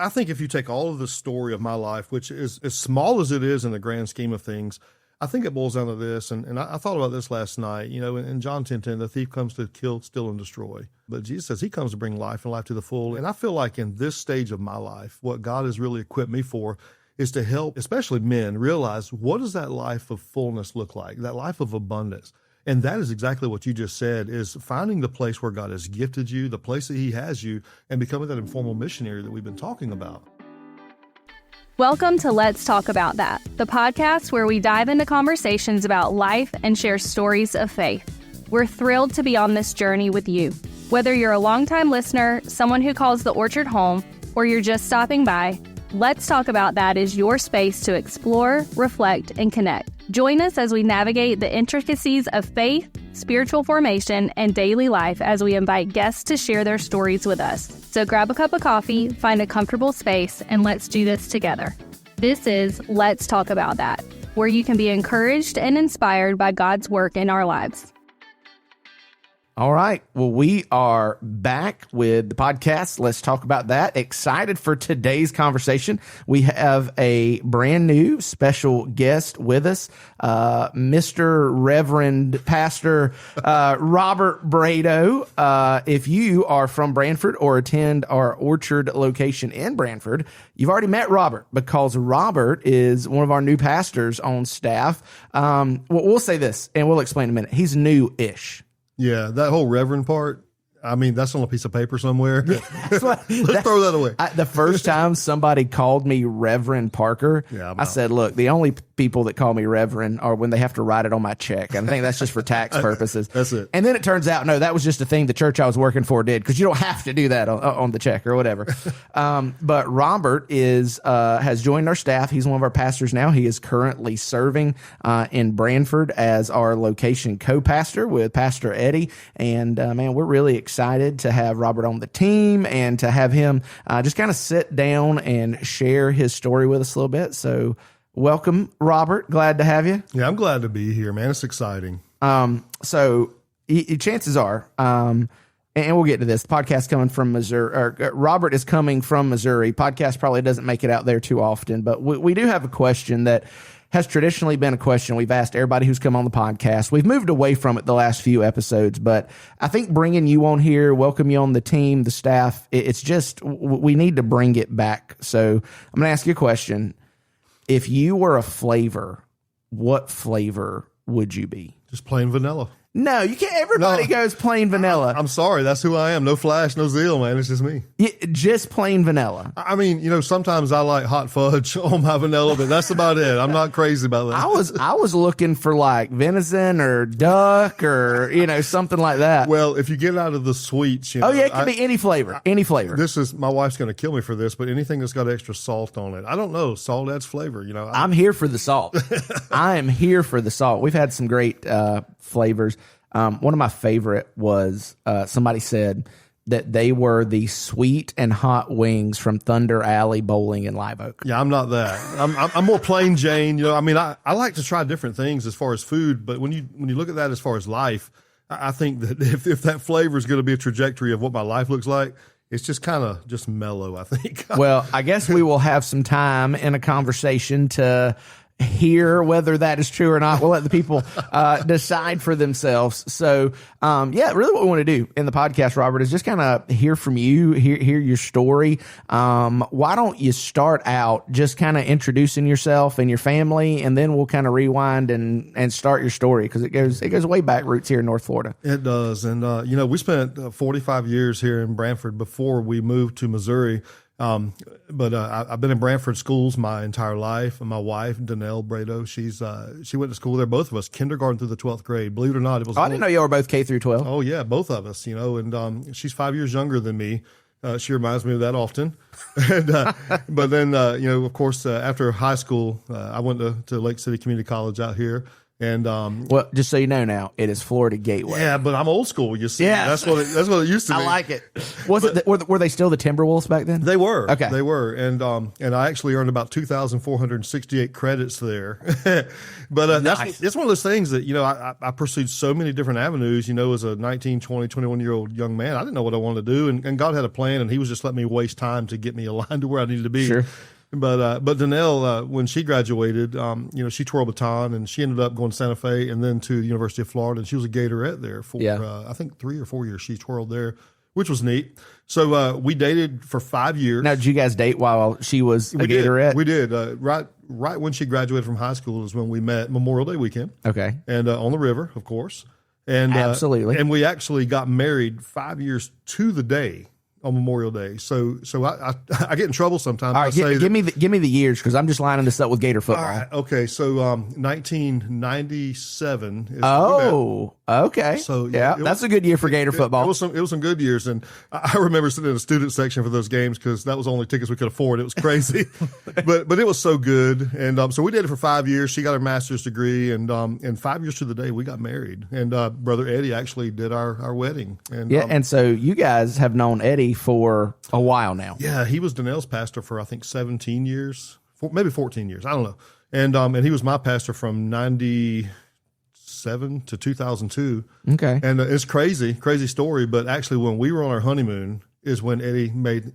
I think if you take all of the story of my life, which is as small as it is in the grand scheme of things, I think it boils down to this. And I thought about this last night. In John 10:10, the thief comes to kill, steal, and destroy. But Jesus says he comes to bring life and life to the full. And I feel like in this stage of my life, what God has really equipped me for is to help, especially men, realize what does that life of fullness look like, that life of abundance. And that is exactly what you just said, is finding the place where God has gifted you, the place that he has you, and becoming that informal missionary that we've been talking about. Welcome to Let's Talk About That, the podcast where we dive into conversations about life and share stories of faith. We're thrilled to be on this journey with you. Whether you're a longtime listener, someone who calls the orchard home, or you're just stopping by, Let's Talk About That is your space to explore, reflect, and connect. Join us as we navigate the intricacies of faith, spiritual formation, and daily life as we invite guests to share their stories with us. So grab a cup of coffee, find a comfortable space, and let's do this together. This is Let's Talk About That, where you can be encouraged and inspired by God's work in our lives. All right. Well, we are back with the podcast. Let's talk about that. Excited for today's conversation. We have a brand new special guest with us, Mr. Reverend Pastor Robert Bradow. If you are from Branford or attend our Orchard location in Branford, you've already met Robert because Robert is one of our new pastors on staff. We'll say this, and we'll explain in a minute. He's new-ish. Yeah, that whole reverend part, I mean, that's on a piece of paper somewhere. Let's throw that away. The first time somebody called me Reverend Parker, I said, look, the only people that call me Reverend are when they have to write it on my check. I think that's just for tax purposes. That's it. And then it turns out, no, that was just a thing the church I was working for did, because you don't have to do that on the check or whatever. But Robert has joined our staff. He's one of our pastors now. He is currently serving in Branford as our location co-pastor with Pastor Eddie. And man, we're really excited to have Robert on the team and to have him just kind of sit down and share his story with us a little bit. So welcome, Robert. Glad to have you. Yeah, I'm glad to be here, man. It's exciting. So chances are, and we'll get to this, the podcast coming from Missouri, Robert is coming from Missouri. Podcast probably doesn't make it out there too often, but we do have a question that has traditionally been a question we've asked everybody who's come on the podcast. We've moved away from it the last few episodes, but I think bringing you on here, welcome you on the team, the staff, it's just, we need to bring it back. So I'm going to ask you a question. If you were a flavor, what flavor would you be? Just plain vanilla. No, you can't. Everybody goes plain vanilla. I'm sorry. That's who I am. No flash, no zeal, man. It's just me. Yeah, just plain vanilla. I mean, sometimes I like hot fudge on my vanilla, but that's about it. I'm not crazy about that. I was looking for like venison or duck or, something like that. Well, if you get out of the sweets, it can be any flavor. Any flavor. My wife's going to kill me for this, but anything that's got extra salt on it. I don't know. Salt adds flavor, I'm here for the salt. I am here for the salt. We've had some great flavors. One of my favorite was somebody said that they were the sweet and hot wings from Thunder Alley Bowling in Live Oak. Yeah, I'm not that. I'm more plain Jane. I like to try different things as far as food, but when you look at that as far as life, I think that if that flavor is going to be a trajectory of what my life looks like, it's just kind of just mellow, I think. Well, I guess we will have some time in a conversation to hear whether that is true or not. We'll let the people decide for themselves. So, really what we want to do in the podcast, Robert, is just kind of hear from you, hear your story. Why don't you start out just kind of introducing yourself and your family, and then we'll kind of rewind and start your story, because it goes way back roots here in North Florida. It does. And, we spent 45 years here in Branford before we moved to Missouri. But I've been in Branford schools my entire life. And my wife, Danelle Bradow, she went to school there, both of us, kindergarten through the 12th grade. Believe it or not, it was. I didn't know you were both K through 12. Oh yeah, both of us. And she's 5 years younger than me. She reminds me of that often. But then, of course, after high school, I went to Lake City Community College out here. And Well, just so you know now, it is Florida Gateway. yeah, but I'm old school. You see, Yeah. that's what it used to be. I like it. Were they still the Timberwolves back then? They were. Okay. They were. And I actually earned about 2,468 credits there. But Nice. it's one of those things that, I pursued so many different avenues, as a 19, 20, 21-year-old young man. I didn't know what I wanted to do. And God had a plan, and he was just letting me waste time to get me aligned to where I needed to be. Sure. But Danelle, when she graduated, she tore a baton, and she ended up going to Santa Fe and then to the University of Florida, and she was a Gatorette there for, I think 3 or 4 years she twirled there, which was neat. So we dated for 5 years. Now, did you guys date while she was a Gatorette? We did. Right when she graduated from high school is when we met, Memorial Day weekend. Okay. And on the river, of course. And Absolutely. And we actually got married 5 years to the day on Memorial Day. So I get in trouble sometimes. All right, give me the years, because I'm just lining this up with Gator football. All right, okay. So 1997 is okay. So that's a good year for Gator football. It was some good years, and I remember sitting in the student section for those games because that was the only tickets we could afford. It was crazy, but it was so good. And so we did it for 5 years. She got her master's degree, and 5 years to the day we got married. And brother Eddie actually did our wedding. And and so you guys have known Eddie for a while now. Yeah, he was Danelle's pastor for I think 17 years, maybe 14 years. I don't know. And he was my pastor from 97 to 2002. Okay. And it's crazy story. But actually, when we were on our honeymoon is when Eddie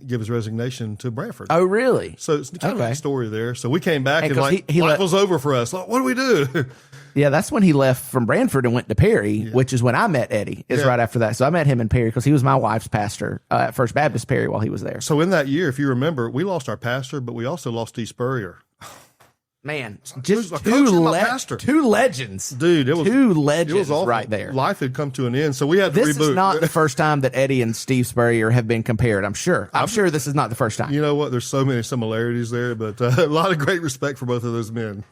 give his resignation to Branford. Oh, really? So it's kind of a story there. So we came back and he life was over for us. Like, what do we do? Yeah, that's when he left from Branford and went to Perry, which is when I met Eddie, right after that. So I met him in Perry because he was my wife's pastor at First Baptist Perry while he was there. So in that year, if you remember, we lost our pastor, but we also lost Steve Spurrier. Man, just pastor. two legends. Dude, it was two legends it was awful. right there. Life had come to an end, so we had to reboot. This is not the first time that Eddie and Steve Spurrier have been compared, I'm sure. I'm sure this is not the first time. You know what? There's so many similarities there, but a lot of great respect for both of those men.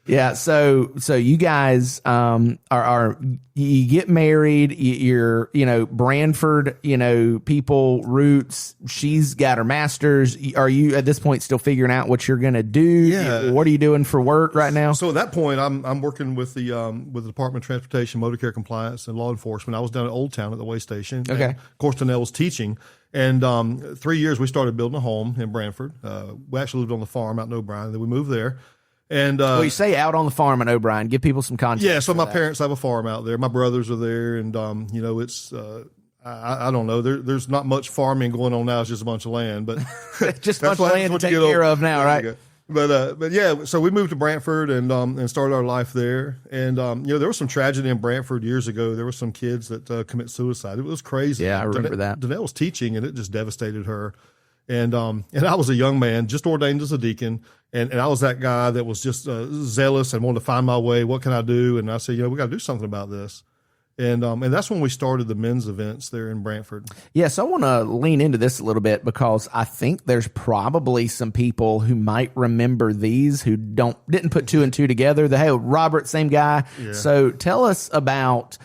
Yeah, so you guys are you get married, you're Branford, people, roots. She's got her master's. Are you at this point still figuring out what you're going to do? Yeah. What are you doing for work right now? So at that point, I'm working with the Department of Transportation, Motor Care Compliance, and law enforcement. I was down at Old Town at the way station. Okay. And of course, Danelle was teaching. And 3 years, we started building a home in Branford. We actually lived on the farm out in O'Brien. Then we moved there. And well, you say out on the farm in O'Brien. Give people some context. Yeah, so my parents have a farm out there. My brothers are there, and it's I don't know. There's not much farming going on now. It's just a bunch of land, but just a bunch of land to take care of now, right? But yeah, so we moved to Brantford and started our life there. And there was some tragedy in Brantford years ago. There were some kids that commit suicide. It was crazy. Yeah, I remember that. Danelle was teaching, and it just devastated her. And I was a young man, just ordained as a deacon, and I was that guy that was just zealous and wanted to find my way. What can I do? And I said, we got to do something about this. And that's when we started the men's events there in Brantford. Yes, I want to lean into this a little bit because I think there's probably some people who might remember these who didn't put two and two together. Hey, Robert, same guy. Yeah. So tell us about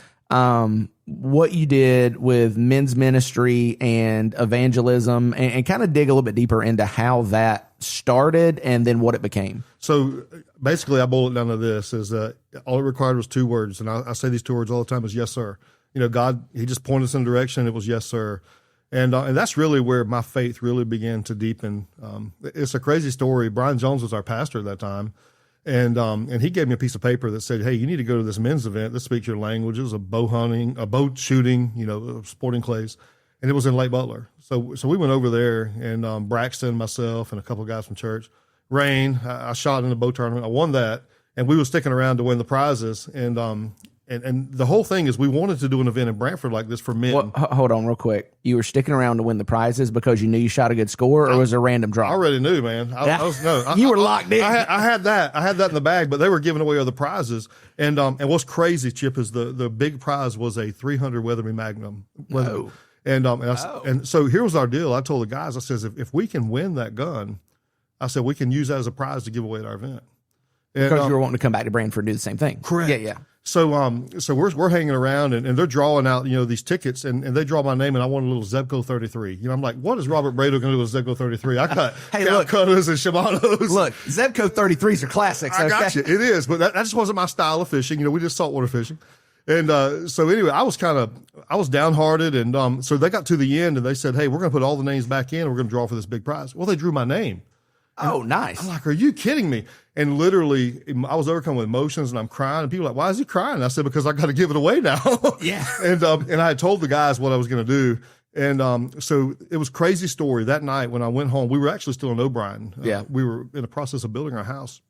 what you did with men's ministry and evangelism, and kind of dig a little bit deeper into how that started and then what it became. So basically, I boil it down to this: is all it required was two words, and I say these two words all the time: is yes, sir. God, He just pointed us in a direction. It was yes, sir, and that's really where my faith really began to deepen. It's a crazy story. Brian Jones was our pastor at that time. And he gave me a piece of paper that said, hey, you need to go to this men's event. This speaks your language. It was a bow hunting, a bow shooting, sporting clays. And it was in Lake Butler. So we went over there, and Braxton, myself, and a couple of guys from church. Rain, I shot in the bow tournament. I won that. And we were sticking around to win the prizes. And the whole thing is we wanted to do an event in Brantford like this for men. Well, hold on real quick. You were sticking around to win the prizes because you knew you shot a good score, or was it a random draw? I already knew, man. You were locked in. I had that in the bag, but they were giving away other prizes. And what's crazy, Chip, is the big prize was a 300 Weatherby Magnum. No. And so here was our deal. I told the guys, I says, if we can win that gun, I said, we can use that as a prize to give away at our event. Because you were wanting to come back to Branford and do the same thing. Correct. Yeah. So we're hanging around and they're drawing out, these tickets and they draw my name and I want a little Zebco 33. I'm like, what is Robert Bradow going to do with Zebco 33? I got Calcuttas and Shimanos. Look, Zebco 33s are classics. I got you. It is, but that just wasn't my style of fishing. We just saltwater fishing. And so anyway, I was downhearted. And so they got to the end and they said, hey, we're going to put all the names back in and we're going to draw for this big prize. Well, they drew my name. Oh, nice. I'm like, are you kidding me? And literally, I was overcome with emotions and I'm crying. And people are like, why is he crying? I said, because I got to give it away now. Yeah. And I had told the guys what I was going to do. And so it was a crazy story. That night when I went home, we were actually still in O'Brien. Yeah. We were in the process of building our house.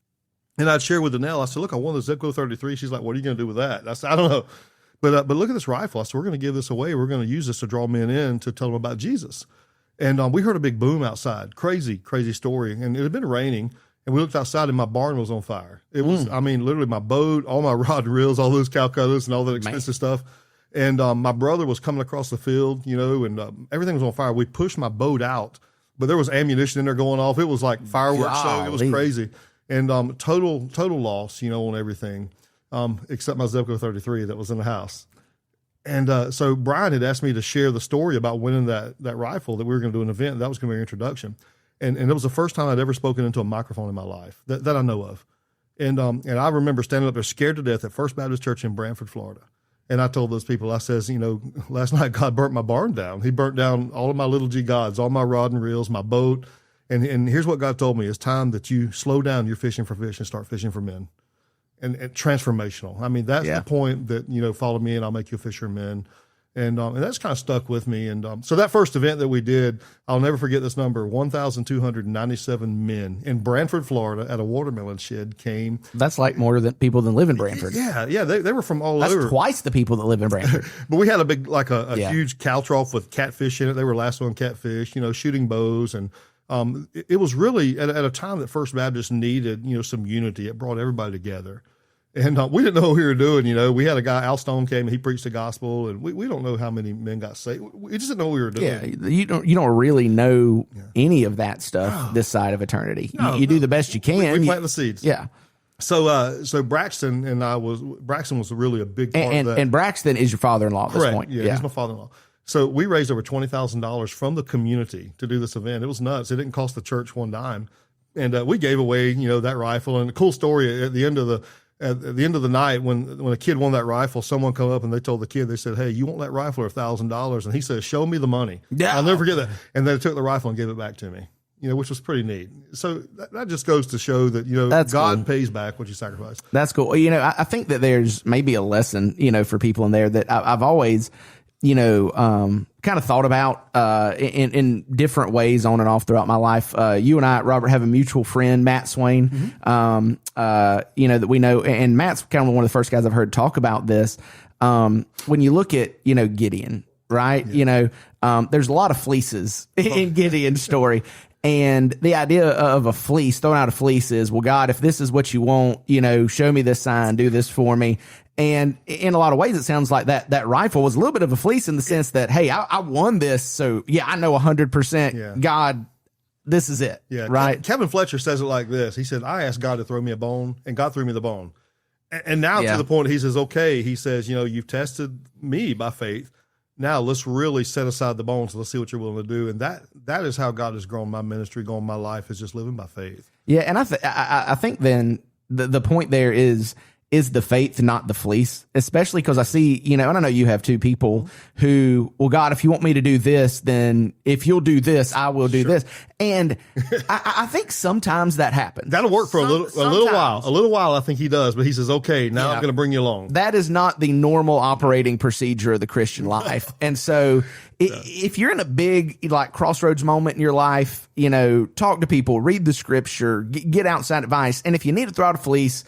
And I'd share with Danelle, I said, look, I won the Zebco 33. She's like, what are you going to do with that? I said, I don't know. But look at this rifle. I said, we're going to give this away. We're going to use this to draw men in to tell them about Jesus. And we heard a big boom outside. Crazy, crazy story. And it had been raining. And we looked outside and my barn was on fire. It was, literally my boat, all my rod and reels, all those Calcuttas and all that expensive stuff. And my brother was coming across the field, and everything was on fire. We pushed my boat out, but there was ammunition in there going off. It was like fireworks show. It was crazy. And total loss, on everything, except my Zebco 33 that was in the house. And so Brian had asked me to share the story about winning that rifle, that we were going to do an event. That was going to be our introduction. And it was the first time I'd ever spoken into a microphone in my life that I know of. And I remember standing up there scared to death at First Baptist Church in Branford, Florida. And I told those people, I says, last night God burnt my barn down. He burnt down all of my little G gods, all my rod and reels, my boat. And here's what God told me. It's time that you slow down your fishing for fish and start fishing for men. And transformational. I mean, that's the point that, follow me and I'll make you a fisherman. And that's kind of stuck with me. And so that first event that we did, I'll never forget this number, 1,297 men in Branford, Florida at a watermelon shed came. That's like more than people than live in Branford. Yeah. They were from all over. That's twice the people that live in Branford. But we had a big, huge cow trough with catfish in it. They were lassoing catfish, shooting bows. And it was really at a time that First Baptist needed, some unity. It brought everybody together. And we didn't know what we were doing, We had a guy, Al Stone came and he preached the gospel, and we don't know how many men got saved. We just didn't know what we were doing. Yeah, you don't really know any of that stuff this side of eternity. You do the best you can. We plant the seeds. Yeah. So Braxton was really a big part of that. And Braxton is your father-in-law at this point. Yeah, he's my father-in-law. So we raised over $20,000 from the community to do this event. It was nuts. It didn't cost the church one dime. And we gave away, that rifle. And a cool story at the end of the night, when a kid won that rifle, someone come up and they told the kid, they said, hey, you want that rifle or $1,000? And he said, show me the money. Yeah. I'll never forget that. And they took the rifle and gave it back to me, which was pretty neat. So that just goes to show that, That's God cool. pays back what you sacrifice. That's cool. I think that there's maybe a lesson, for people in there that I've always, kind of thought about in different ways on and off throughout my life. You and I, Robert, have a mutual friend, Matt Swain, that we know. And Matt's kind of one of the first guys I've heard talk about this. When you look at, Gideon, right? Yeah. There's a lot of fleeces in Gideon's story. And the idea of a fleece, throwing out a fleece is, well, God, if this is what you want, show me this sign, do this for me. And in a lot of ways, it sounds like that rifle was a little bit of a fleece in the sense that, hey, I won this. So, I know 100%, God, this is it. Yeah. Right. Kevin Fletcher says it like this. He said, I asked God to throw me a bone, and God threw me the bone. And now to the point, he says, okay, he says, you've tested me by faith. Now let's really set aside the bones. Let's see what you're willing to do. And that is how God has grown my ministry, grown my life, is just living by faith. Yeah. And I think then the point there is the faith, not the fleece, especially because I see, and I know you have two people who, well, God, if you want me to do this, then if you'll do this, I will do this. And I think sometimes that happens. That'll work for a little while. A little while, I think he does, but he says, okay, now I'm going to bring you along. That is not the normal operating procedure of the Christian life. And so if you're in a big, crossroads moment in your life, talk to people, read the scripture, get outside advice. And if you need to throw out a fleece,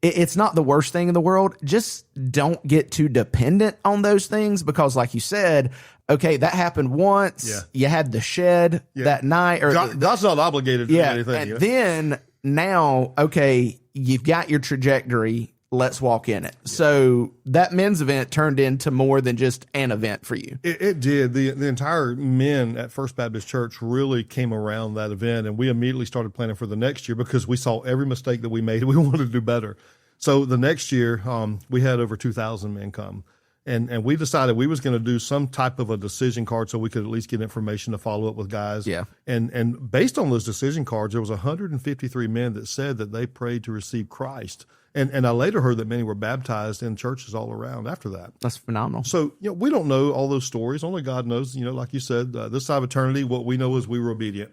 it's not the worst thing in the world. Just don't get too dependent on those things because, like you said, okay, that happened once. Yeah. You had the shed that night. God's not obligated to do anything. And then now, okay, you've got your trajectory. Let's walk in it. Yeah. So that men's event turned into more than just an event for you. It did. The entire men at First Baptist Church really came around that event, and we immediately started planning for the next year because we saw every mistake that we made and we wanted to do better. So the next year, we had over 2,000 men come. And we decided we was going to do some type of a decision card so we could at least get information to follow up with guys. Yeah. And based on those decision cards, there was 153 men that said that they prayed to receive Christ. And I later heard that many were baptized in churches all around after that. That's phenomenal. So, we don't know all those stories. Only God knows. Like you said, this side of eternity, what we know is we were obedient.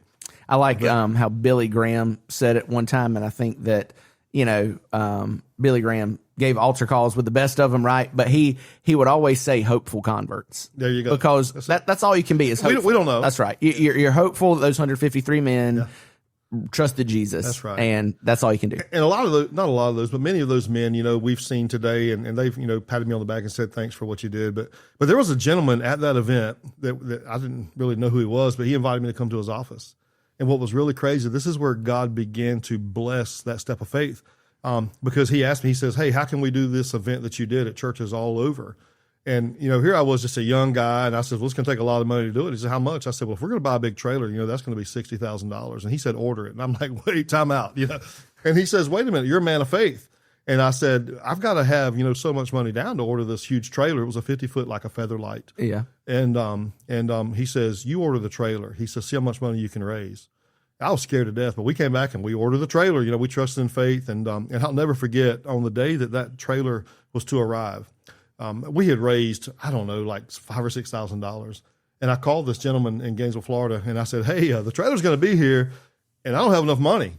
I like how Billy Graham said it one time, and I think that, Billy Graham gave altar calls with the best of them, right? But he would always say hopeful converts. There you go. Because that's all you can be is hopeful. We don't know. That's right. You're hopeful that those 153 men trusted Jesus. That's right. And that's all you can do. And a lot of those, not a lot of those, but many of those men, we've seen today, and they've, patted me on the back and said, thanks for what you did. But there was a gentleman at that event that I didn't really know who he was, but he invited me to come to his office. And what was really crazy, this is where God began to bless that step of faith. Because he asked me, he says, hey, how can we do this event that you did at churches all over? And, here I was just a young guy, and I said, well, it's going to take a lot of money to do it. He said, how much? I said, well, if we're going to buy a big trailer, that's going to be $60,000. And he said, order it. And I'm like, wait, time out, And he says, wait a minute, you're a man of faith. And I said, I've got to have, so much money down to order this huge trailer. It was a 50-foot, like a feather light. Yeah. And he says, you order the trailer. He says, see how much money you can raise. I was scared to death, but we came back and we ordered the trailer. We trusted in faith. And I'll never forget, on the day that trailer was to arrive, we had raised, I don't know, like $5,000 or $6,000. And I called this gentleman in Gainesville, Florida, and I said, hey, the trailer's going to be here, and I don't have enough money.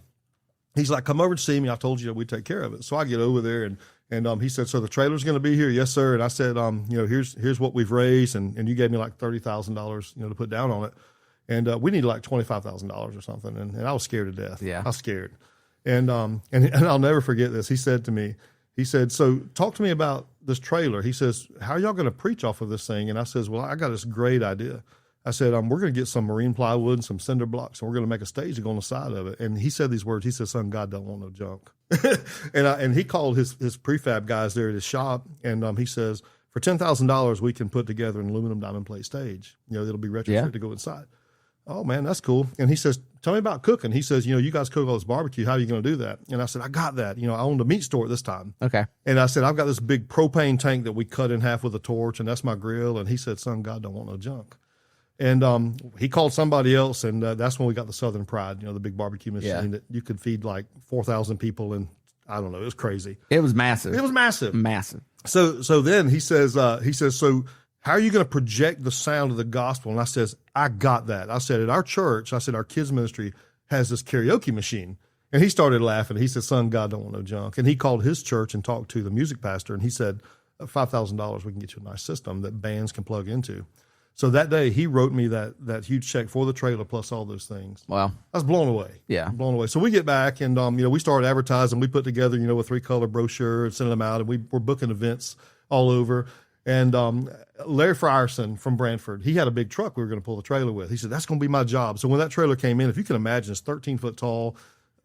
He's like, come over and see me. I told you that we'd take care of it. So I get over there, and he said, so the trailer's going to be here? Yes, sir. And I said, here's what we've raised, and you gave me like $30,000, to put down on it. And we needed like $25,000 or something. And I was scared to death. Yeah. I was scared. And I'll never forget this. He said to me, so talk to me about this trailer. He says, how are y'all going to preach off of this thing? And I says, well, I got this great idea. I said, we're going to get some marine plywood and some cinder blocks, and we're going to make a stage to go on the side of it. And he said these words. He said, son, God don't want no junk. and he called his prefab guys there at his shop. And he says, for $10,000, we can put together an aluminum diamond plate stage. It'll be retrofit to go inside. Oh, man, that's cool. And he says, tell me about cooking. He says, you guys cook all this barbecue. How are you going to do that? And I said, I got that. I owned a meat store at this time. Okay. And I said, I've got this big propane tank that we cut in half with a torch, and that's my grill. And he said, son, God don't want no junk. And he called somebody else, and that's when we got the Southern Pride, the big barbecue machine that you could feed like 4,000 people. And I don't know, it was crazy. It was massive. It was massive. Massive. So then he says, so how are you going to project the sound of the gospel? And I says, I got that. I said, at our church, our kids ministry has this karaoke machine. And he started laughing. He said, son, God don't want no junk. And he called his church and talked to the music pastor. And he said, $5,000, we can get you a nice system that bands can plug into. So that day he wrote me that huge check for the trailer plus all those things. Wow. I was blown away. Yeah. Blown away. So we get back and, we started advertising. We put together, a 3-color brochure and sent them out, and we're booking events all over. And Larry Frierson from Branford, he had a big truck we were going to pull the trailer with. He said, that's going to be my job. So when that trailer came in, if you can imagine, it's 13-foot tall,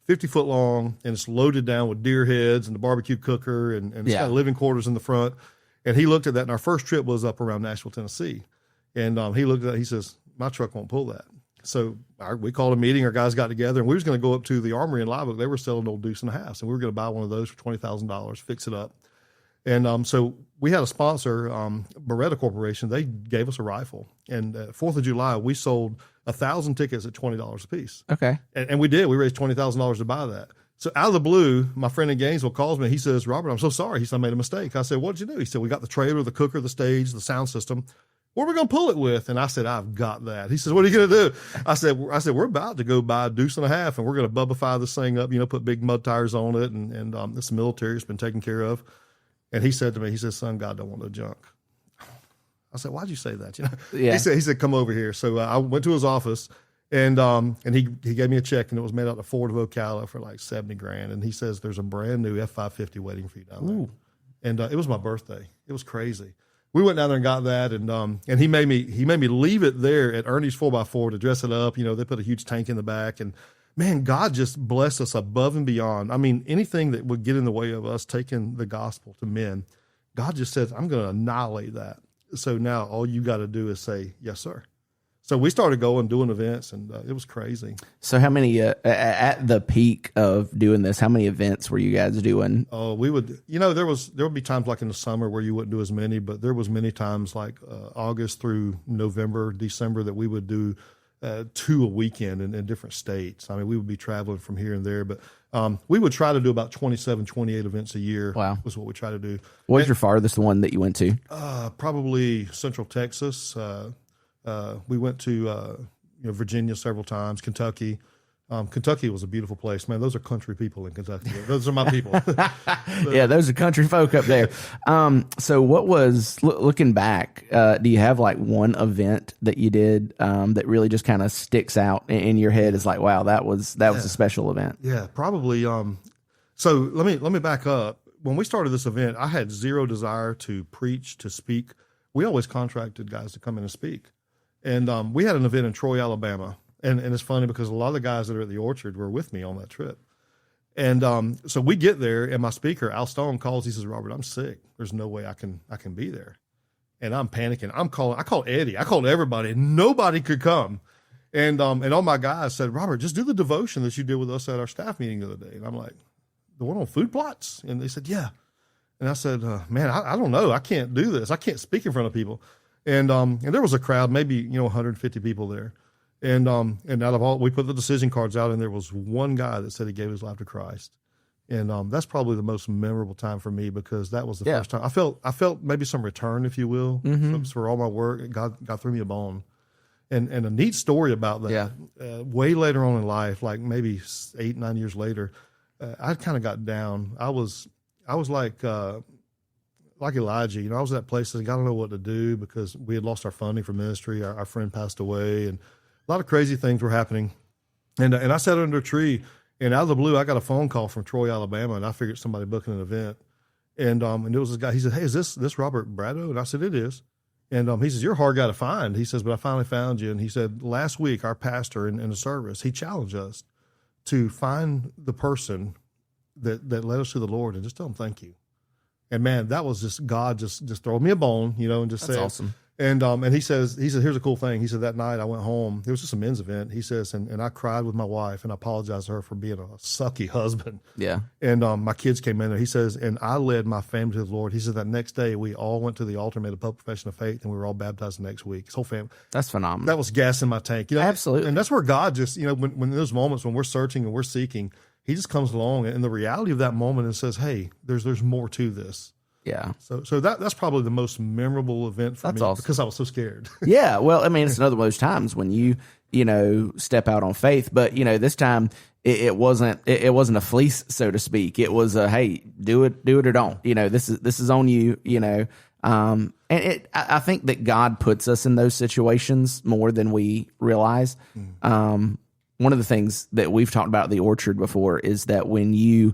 50-foot long, and it's loaded down with deer heads and the barbecue cooker, and it's got living quarters in the front. And he looked at that, and our first trip was up around Nashville, Tennessee. And he looked at that, he says, my truck won't pull that. So we called a meeting, our guys got together, and we was going to go up to the Armory in Live Oak. They were selling old Deuce and a Half, and we were going to buy one of those for $20,000, fix it up. And so we had a sponsor, Bradow Corporation. They gave us a rifle. And 4th of July, we sold 1,000 tickets at $20 a piece. Okay. And we did. We raised $20,000 to buy that. So out of the blue, my friend in Gainesville calls me. He says, Robert, I'm so sorry. He said, I made a mistake. I said, what did you do? He said, we got the trailer, the cooker, the stage, the sound system. What are we going to pull it with? And I said, I've got that. He says, what are you going to do? I said, we're about to go buy a Deuce and a Half, and we're going to bubbify this thing up, put big mud tires on it. And this military has been taken care of. And he said to me, he said, son, God don't want no junk. I said, why'd you say that? Yeah. He said, come over here. So I went to his office, and he gave me a check, and it was made out of Ford of Ocala for like $70,000. And he says, there's a brand new F-550 waiting for you down there. Ooh. And it was my birthday. It was crazy. We went down there and got that, and he made me leave it there at Ernie's 4x4 to dress it up. They put a huge tank in the back, and man, God just blessed us above and beyond. I mean, anything that would get in the way of us taking the gospel to men, God just says, I'm going to annihilate that. So now all you got to do is say, yes, sir. So we started going, doing events, and it was crazy. So how many, at the peak of doing this, how many events were you guys doing? Oh, we would, there would be times like in the summer where you wouldn't do as many, but there was many times like August through November, December that we would do 2 a weekend in different states. I mean, we would be traveling from here and there, but we would try to do about 27, 28 events a year. Wow. Was what we try to do. What was your farthest one that you went to? Probably Central Texas. We went to Virginia several times, Kentucky. Kentucky was a beautiful place, man. Those are country people in Kentucky. Those are my people. Yeah, those are country folk up there. So what was, looking back, do you have like one event that you did that really just kind of sticks out in your head as like, wow, that was a special event? Yeah, probably. So let me back up. When we started this event, I had zero desire to preach, to speak. We always contracted guys to come in and speak. And we had an event in Troy, Alabama. And it's funny because a lot of the guys that are at the Orchard were with me on that trip. And so we get there, and my speaker, Al Stone, calls. He says, Robert, I'm sick. There's no way I can be there. And I'm panicking. I called Eddie. I called everybody. Nobody could come. And all my guys said, Robert, just do the devotion that you did with us at our staff meeting the other day. And I'm like, the one on food plots? And they said, yeah. And I said, man, I don't know. I can't do this. I can't speak in front of people. And there was a crowd, maybe 150 people there, and out of all, we put the decision cards out, and there was one guy that said he gave his life to Christ, and that's probably the most memorable time for me because that was the first time I felt maybe some return, if you will, for all my work. God threw me a bone, and a neat story about that. Yeah. Way later on in life, like maybe 8-9 years later, I kind of got down. I was like Elijah, I was at that place that I don't know what to do because we had lost our funding for ministry. Our friend passed away, and a lot of crazy things were happening. And I sat under a tree, and out of the blue, I got a phone call from Troy, Alabama, and I figured somebody booking an event. And it was this guy. He said, hey, is this Robert Bradow? And I said, it is. And he says, you're a hard guy to find. He says, but I finally found you. And he said, last week, our pastor in the service, he challenged us to find the person that led us to the Lord and just tell him thank you. And man, that was just God just throwing me a bone, and just That's said, awesome. And he said, here's a cool thing. He said, that night I went home, it was just a men's event. He says, and I cried with my wife and I apologized to her for being a sucky husband. Yeah. And my kids came in there. He says, and I led my family to the Lord. He said that next day we all went to the altar, made a public profession of faith, and we were all baptized the next week. His whole family. That's phenomenal. That was gas in my tank. Absolutely. And that's where God just, when those moments when we're searching and we're seeking, he just comes along and the reality of that moment and says, hey, there's more to this. Yeah. So that's probably the most memorable event for me awesome. because I was so scared. Yeah. Well, I mean, it's another one of those times when you step out on faith, but this time it wasn't a fleece, so to speak. It was a, hey, do it or don't, this is on you, and I think that God puts us in those situations more than we realize. One of the things that we've talked about at the Orchard before is that when you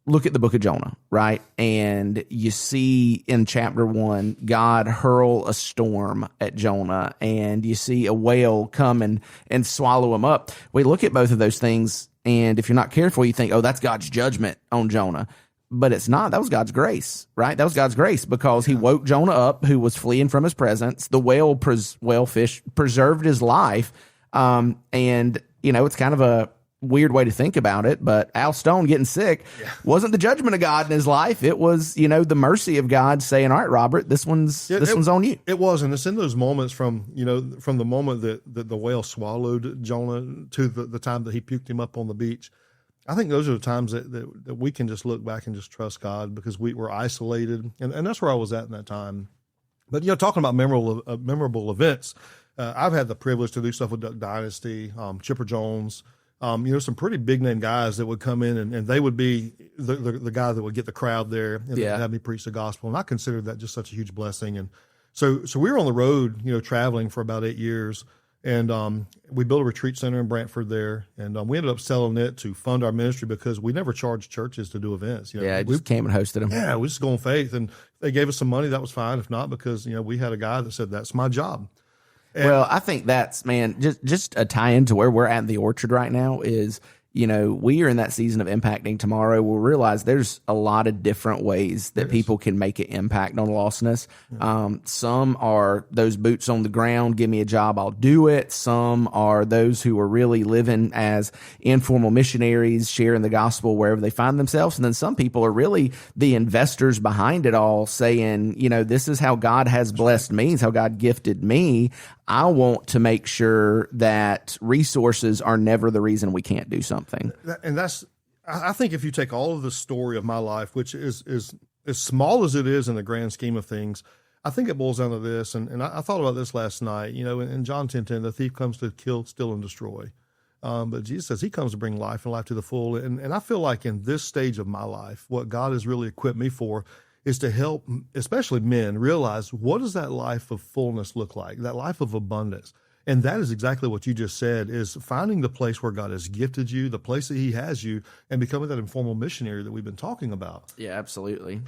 look at the book of Jonah, right? And you see in chapter 1, God hurl a storm at Jonah, and you see a whale come and swallow him up. We look at both of those things, and if you're not careful, you think, oh, that's God's judgment on Jonah. But it's not. That was God's grace, right? That was God's grace because he woke Jonah up, who was fleeing from his presence. The whalefish preserved his life. And, it's kind of a weird way to think about it, but Al Stone getting sick wasn't the judgment of God in his life. It was, the mercy of God saying, all right, Robert, this one's on you. It was. And it's in those moments from the moment that the whale swallowed Jonah to the time that he puked him up on the beach. I think those are the times that we can just look back and just trust God because we were isolated. And that's where I was at in that time. But, talking about memorable events, I've had the privilege to do stuff with Duck Dynasty, Chipper Jones, some pretty big name guys that would come in and they would be the guy that would get the crowd there and have me preach the gospel. And I considered that just such a huge blessing. And so we were on the road, traveling for about 8 years. And we built a retreat center in Branford there. And we ended up selling it to fund our ministry because we never charged churches to do events. We just came and hosted them. Yeah, we just go on faith. And they gave us some money. That was fine. If not, because, we had a guy that said, that's my job. And, well, I think that's, man, just a tie into where we're at in the Orchard right now is, we are in that season of impacting tomorrow. We'll realize there's a lot of different ways that people can make an impact on lostness. Some are those boots on the ground, give me a job, I'll do it. Some are those who are really living as informal missionaries, sharing the gospel wherever they find themselves. And then some people are really the investors behind it all, saying, this is how God has blessed me, it's how God gifted me. I want to make sure that resources are never the reason we can't do something. And I think if you take all of the story of my life, which is as small as it is in the grand scheme of things, I think it boils down to this. And I thought about this last night, in John 10:10, the thief comes to kill, steal, and destroy. But Jesus says he comes to bring life and life to the full. And I feel like in this stage of my life, what God has really equipped me for is to help, especially men, realize what does that life of fullness look like, that life of abundance. And that is exactly what you just said, is finding the place where God has gifted you, the place that he has you, and becoming that informal missionary that we've been talking about. Yeah, absolutely.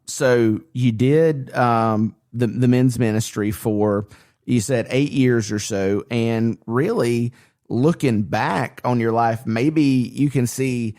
So you did the men's ministry for, you said 8 years or so, and really looking back on your life, maybe you can see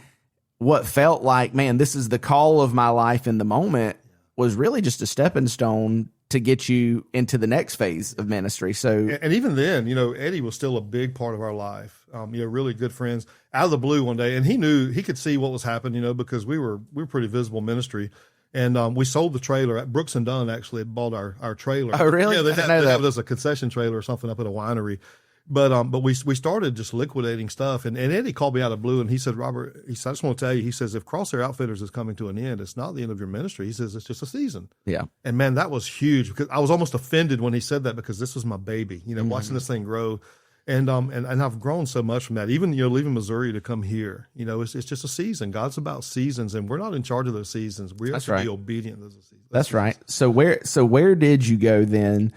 what felt like, man, this is the call of my life in the moment, was really just a stepping stone to get you into the next phase of ministry. So, and even then, Eddie was still a big part of our life. Really good friends. Out of the blue one day, and he could see what was happening, because we were pretty visible ministry. And we sold the trailer. Brooks and Dunn actually had bought our trailer. Oh, really? Yeah, they had it as a concession trailer or something up at a winery. But we started just liquidating stuff. And Eddie called me out of blue, and he said, Robert, I just want to tell you, he says, if Crosshair Outfitters is coming to an end, it's not the end of your ministry. He says, it's just a season. Yeah. And man, that was huge, because I was almost offended when he said that, because this was my baby, watching this thing grow. And I've grown so much from that. Even, leaving Missouri to come here, it's just a season. God's about seasons, and we're not in charge of those seasons. We have to be obedient to those seasons. That's right. So where did you go then?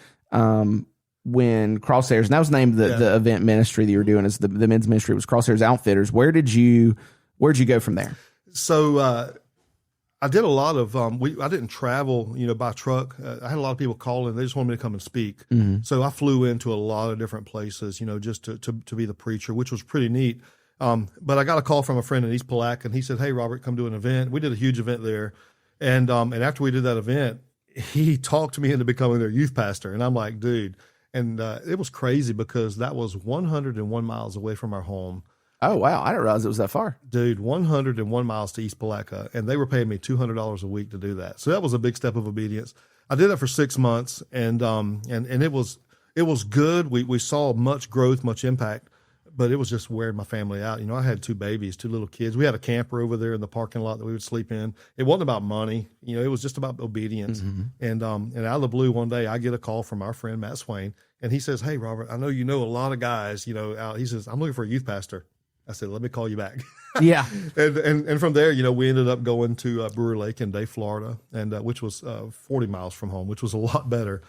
When Crosshairs, and that was named the event ministry that you were doing, is the men's ministry was Crosshairs Outfitters. Where'd you go from there? So, I did a lot of, I didn't travel, by truck. I had a lot of people calling. They just wanted me to come and speak. Mm-hmm. So I flew into a lot of different places, just to be the preacher, which was pretty neat. But I got a call from a friend in East Palatka, and he said, hey, Robert, come do an event. We did a huge event there. And after we did that event, he talked me into becoming their youth pastor. And I'm like, dude. And it was crazy, because that was 101 miles away from our home. Oh, wow. I didn't realize it was that far. Dude, 101 miles to East Palatka, and they were paying me $200 a week to do that. So that was a big step of obedience. I did that for 6 months, and it was good. We saw much growth, much impact, but it was just wearing my family out. I had 2 babies, 2 little kids. We had a camper over there in the parking lot that we would sleep in. It wasn't about money. It was just about obedience. Mm-hmm. And out of the blue one day, I get a call from our friend Matt Swain, and he says, hey, Robert, I know you know a lot of guys, out. He says, I'm looking for a youth pastor. I said, let me call you back. Yeah. and from there, we ended up going to Brewer Lake in Day, Florida, and which was 40 miles from home, which was a lot better.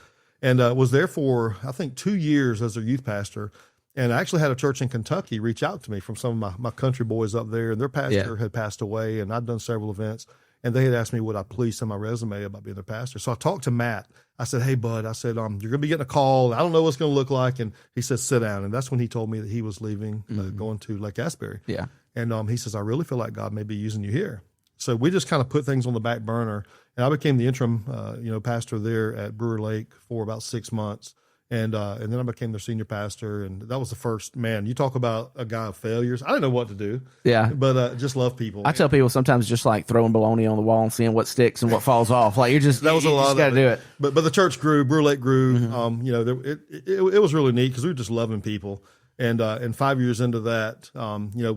And was there for, I think, 2 years as their youth pastor. And I actually had a church in Kentucky reach out to me from some of my country boys up there, and their pastor had passed away, and I'd done several events. And they had asked me, would I please send my resume about being their pastor? So I talked to Matt. I said, hey, bud, I said, you're going to be getting a call. I don't know what it's going to look like. And he said, sit down. And that's when he told me that he was leaving, going to Lake Asbury. Yeah. And he says, I really feel like God may be using you here. So we just kind of put things on the back burner. And I became the interim, pastor there at Brewer Lake for about 6 months. And then I became their senior pastor, and that was the first, man, you talk about a guy of failures. I didn't know what to do. Yeah. But just love people. I tell people sometimes just like throwing bologna on the wall and seeing what sticks and what falls off. Like you just got to do it. But the church grew, Brewer Lake grew. Mm-hmm. It was really neat, because we were just loving people. And 5 years into that,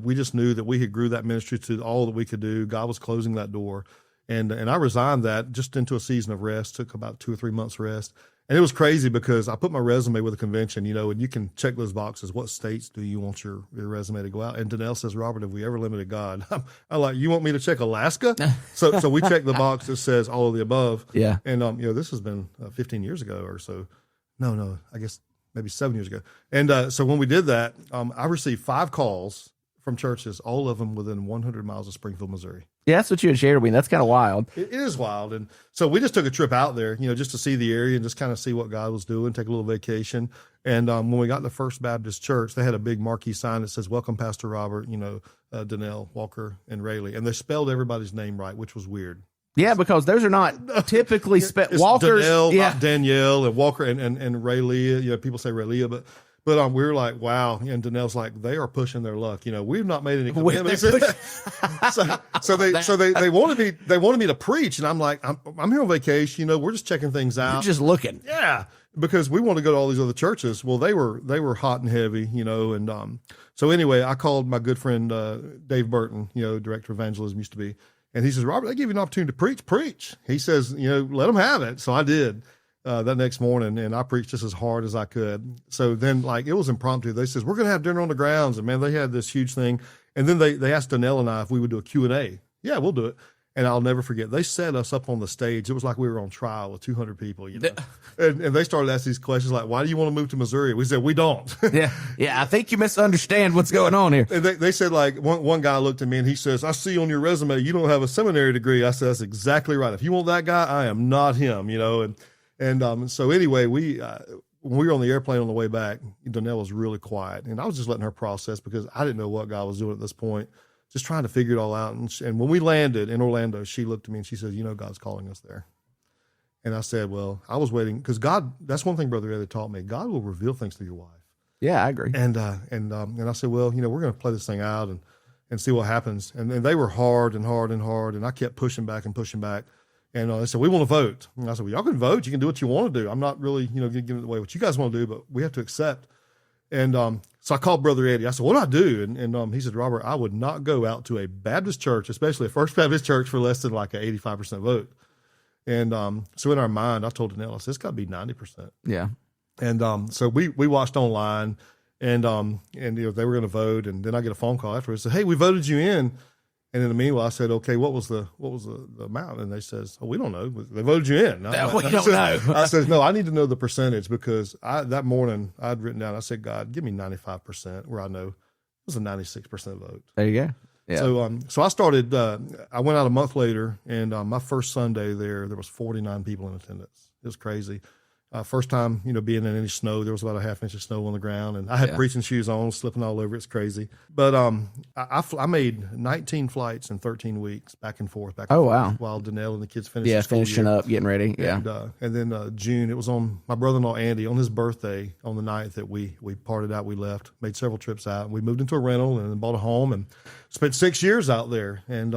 we just knew that we had grew that ministry to all that we could do. God was closing that door. And I resigned that just into a season of rest, took about 2 or 3 months rest. And it was crazy, because I put my resume with a convention, and you can check those boxes. What states do you want your resume to go out? And Danelle says, Robert, have we ever limited God? I'm like, you want me to check Alaska? So we checked the box that says all of the above. Yeah. And, this has been 15 years ago or so. No, I guess maybe 7 years ago. And so when we did that, I received 5 calls from churches, all of them within 100 miles of Springfield, Missouri. Yeah, that's what you had shared with me. That's kind of wild. It is wild. And so we just took a trip out there, just to see the area and just kind of see what God was doing, take a little vacation. And when we got to the First Baptist Church, they had a big marquee sign that says, "Welcome, Pastor Robert, Donnell, Walker, and Rayleigh." And they spelled everybody's name right, which was weird. Yeah, because those are not typically Walker's. Donnell, not Danielle, and Walker and Rayleigh. People say Rayleigh, but we were like, wow. And Donnell's like, they are pushing their luck. We've not made any commitments. so they wanted me to preach, and I'm like, I'm here on vacation. We're just checking things out. You're just looking. Yeah, because we want to go to all these other churches. Well, they were hot and heavy, and so anyway, I called my good friend Dave Burton, director of evangelism used to be, and he says, "Robert, they give you an opportunity to preach." He says, let them have it. So I did. That next morning, and I preached just as hard as I could. So then, it was impromptu. They says, "We're going to have dinner on the grounds." And man, they had this huge thing. And then they asked Donnell and I if we would do a Q&A. Yeah, we'll do it. And I'll never forget, they set us up on the stage. It was like we were on trial with 200 people, and they started asking these questions like, "Why do you want to move to Missouri?" We said, "We don't." Yeah. I think you misunderstand what's going on here. And they said, one guy looked at me and he says, "I see on your resume, you don't have a seminary degree." I said, "That's exactly right. If you want that guy, I am not him," And so anyway, when we were on the airplane on the way back, Donnell was really quiet, and I was just letting her process because I didn't know what God was doing at this point, just trying to figure it all out. And when we landed in Orlando, she looked at me and she said, "God's calling us there." And I said, "Well, I was waiting," because God, that's one thing Brother Eddie taught me. God will reveal things to your wife. Yeah, I agree. And I said, "Well, we're going to play this thing out and see what happens." And they were hard and hard and hard, and I kept pushing back and pushing back. And they said, "We want to vote." And I said, "Well, y'all can vote. You can do what you want to do. I'm not really, going to give it away what you guys want to do, but we have to accept." And so I called Brother Eddie. I said, "What do I do?" And he said, "Robert, I would not go out to a Baptist church, especially a First Baptist church, for less than like an 85% vote." And so in our mind, I told Donnell, I said, "It's got to be 90%. Yeah. And so we watched online, and they were going to vote. And then I get a phone call afterwards. Said, "Hey, we voted you in." And in the meanwhile, I said, "Okay, what was the amount?" And they says, "Oh, we don't know. They voted you in." We don't know. I said, "No, I need to know the percentage," because that morning I'd written down, I said, "God, give me 95%, where I know it was a 96% vote." There you go. Yeah. So I started, I went out a month later, and my first Sunday there was 49 people in attendance. It was crazy. First time, being in any snow. There was about a half inch of snow on the ground, and I had preaching shoes on, slipping all over. It's crazy. But I made 19 flights in 13 weeks, back and forth. Oh, wow. While Donnell and the kids finished finishing up, getting ready. Yeah. And then June, it was on my brother-in-law Andy, on his birthday, on the night that we parted out, we left, made several trips out. And we moved into a rental and then bought a home and spent 6 years out there, and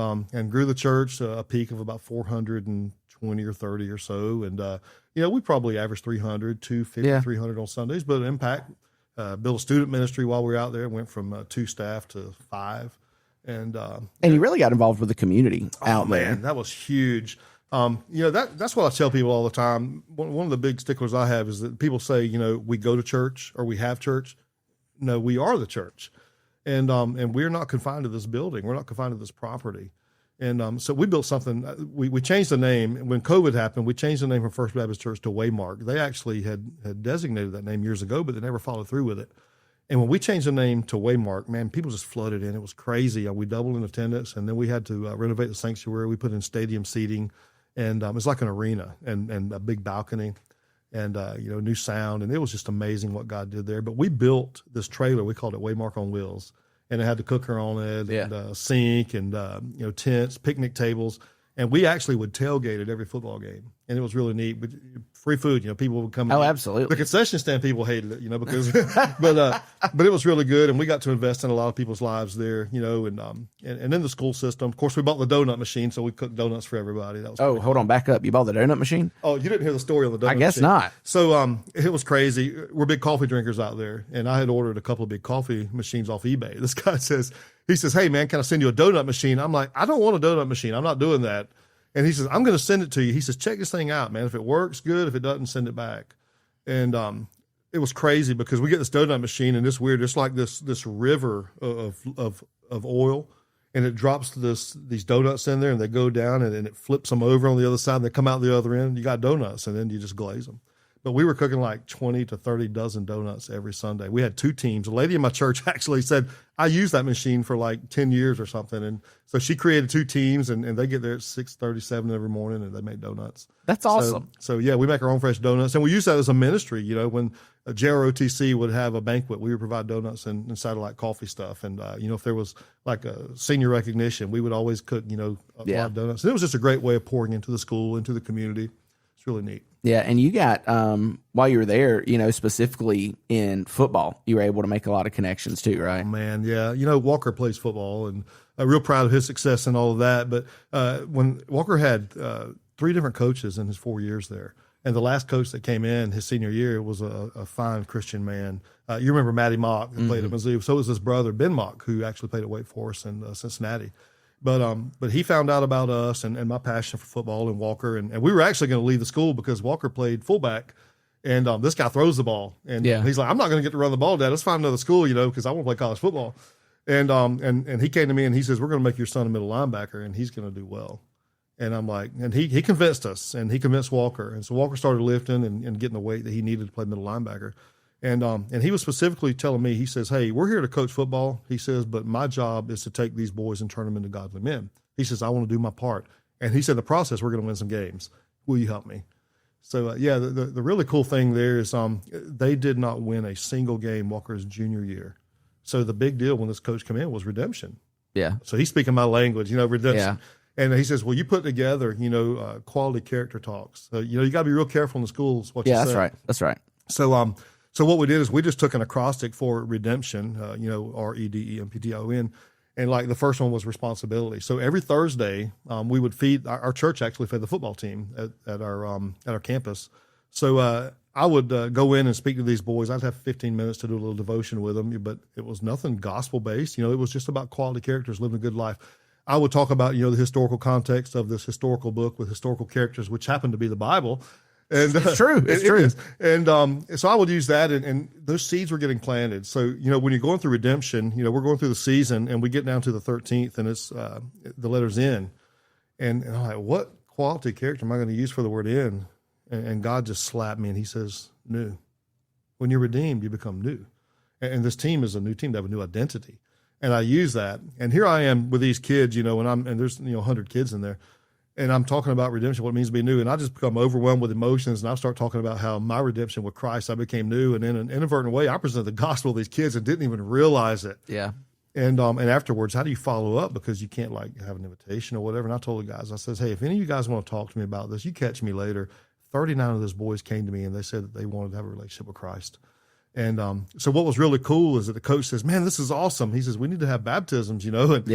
grew the church a peak of about 420 or 30 or so. And we probably averaged 300, 250, 300 on Sundays, but Impact built a student ministry while we were out there. Went from 2 staff to 5. And you really got involved with the community out there. Man, that was huge. That's what I tell people all the time. One of the big sticklers I have is that people say, we go to church or we have church. No, we are the church. And we're not confined to this building. We're not confined to this property. And so we built something. We changed the name. When COVID happened, we changed the name from First Baptist Church to Waymark. They actually had designated that name years ago, but they never followed through with it. And when we changed the name to Waymark, man, people just flooded in. It was crazy. We doubled in attendance, and then we had to renovate the sanctuary. We put in stadium seating, and it's like an arena and a big balcony and, new sound. And it was just amazing what God did there. But we built this trailer. We called it Waymark on Wheels. And it had the cooker on it, and a sink, and tents, picnic tables, and we actually would tailgate at every football game, and it was really neat. But free food, people would come. Oh, absolutely. The concession stand people hated it, because, but it was really good, and we got to invest in a lot of people's lives there, and in the school system. Of course, we bought the donut machine, so we cooked donuts for everybody. That was hold on, back up. You bought the donut machine? Oh, you didn't hear the story on the donut machine? I guess not. So it was crazy. We're big coffee drinkers out there, and I had ordered a couple of big coffee machines off eBay. This guy says, "Hey man, can I send you a donut machine?" I'm like, "I don't want a donut machine. I'm not doing that." And he says, "I'm going to send it to you." He says, "Check this thing out, man. If it works, good. If it doesn't, send it back." And it was crazy because we get this donut machine, and it's like this river of oil, and it drops these donuts in there, and they go down, and it flips them over on the other side, and they come out the other end. You got donuts, and then you just glaze them. but we were cooking like 20 to 30 dozen donuts every Sunday. We had 2 teams. A lady in my church actually said, I used that machine for like 10 years or something. And so she created 2 teams, and they get there at 6:37 every morning, and they make donuts. That's awesome. So yeah, we make our own fresh donuts, and we use that as a ministry. You know, when JROTC would have a banquet, we would provide donuts and satellite coffee stuff. And, you know, if there was like a senior recognition, we would always cook, you know, a lot of donuts. And it was just a great way of pouring into the school, into the community. It's really neat. Yeah, and you got, while you were there, you know, specifically in football, you were able to make a lot of connections too, right? Oh, man, yeah. You know, Walker plays football, and I'm real proud of his success and all of that. But when Walker had 3 different coaches in his 4 years there, and the last coach that came in his senior year was a fine Christian man. You remember Matty Mock, who played at Mizzou. So was his brother, Ben Mock, who actually played at Wake Forest and Cincinnati. But he found out about us and my passion for football and Walker. And we were actually going to leave the school because Walker played fullback. And this guy throws the ball. And he's like, I'm not going to get to run the ball, Dad. Let's find another school, you know, because I want to play college football. And he came to me and he says, we're going to make your son a middle linebacker, and he's going to do well. And I'm like, and he convinced us, and he convinced Walker. And so Walker started lifting and getting the weight that he needed to play middle linebacker. And he was specifically telling me, he says, hey, we're here to coach football. He says, but my job is to take these boys and turn them into godly men. He says, I want to do my part. And he said, in the process, we're going to win some games. Will you help me? So, the really cool thing there is they did not win a single game Walker's junior year. So the big deal when this coach came in was redemption. Yeah. So he's speaking my language, you know, redemption. Yeah. And he says, well, you put together, you know, quality character talks. You know, you got to be real careful in the schools what you say. Yeah, that's right. That's right. So what we did is we just took an acrostic for redemption, you know, REDEMPTION, and like the first one was responsibility. So every Thursday we would feed our church actually fed the football team at our campus. So I would go in and speak to these boys. I'd have 15 minutes to do a little devotion with them, but it was nothing gospel based. You know, it was just about quality characters living a good life. I would talk about, you know, the historical context of this historical book with historical characters, which happened to be the Bible. And it's true. It's true. And so I would use that, and those seeds were getting planted. So, you know, when you're going through redemption, you know, we're going through the season, and we get down to the 13th, and it's the letter's N. And I'm like, what quality character am I going to use for the word in? And God just slapped me, and he says, new. When you're redeemed, you become new. And this team is a new team. They have a new identity. And I use that. And here I am with these kids, you know, and there's, you know, 100 kids in there. And I'm talking about redemption, what it means to be new. And I just become overwhelmed with emotions. And I start talking about how my redemption with Christ, I became new. And in an inadvertent way, I presented the gospel to these kids and didn't even realize it. Yeah. And afterwards, how do you follow up? Because you can't like have an invitation or whatever. And I told the guys, I says, hey, if any of you guys want to talk to me about this, you catch me later. 39 of those boys came to me and they said that they wanted to have a relationship with Christ. And so what was really cool is that the coach says, man, this is awesome. He says, we need to have baptisms, you know. And,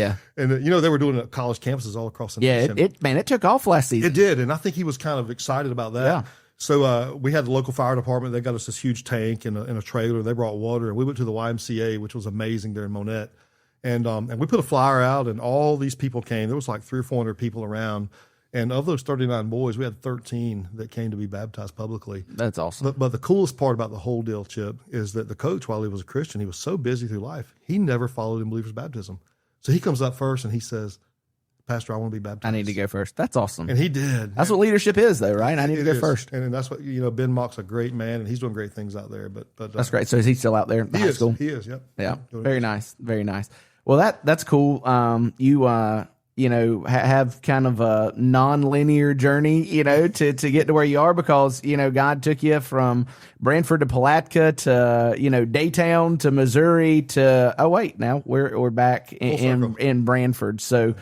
you know, they were doing it at college campuses all across the nation. It took off last season. It did. And I think he was kind of excited about that. Yeah. So we had the local fire department. They got us this huge tank in a trailer. They brought water. And we went to the YMCA, which was amazing there in Monette. And we put a flyer out, and all these people came. There was like 300 or 400 people around. And of those 39 boys, we had 13 that came to be baptized publicly. That's awesome. But the coolest part about the whole deal, Chip, is that the coach, while he was a Christian, he was so busy through life, he never followed in believer's baptism. So he comes up first and he says, Pastor, I want to be baptized. I need to go first. That's awesome. And he did. That's what leadership is, though, right? I need to go first. And that's what, you know, Ben Mock's a great man, and he's doing great things out there. But that's great. So is he still out there in high school? He is, yep. Yeah. Very nice. Very nice. Well, that's cool. You know, have kind of a non-linear journey, you know, to get to where you are, because, you know, God took you from Branford to Palatka to, you know, Daytown to Missouri to, now we're back in Branford. So,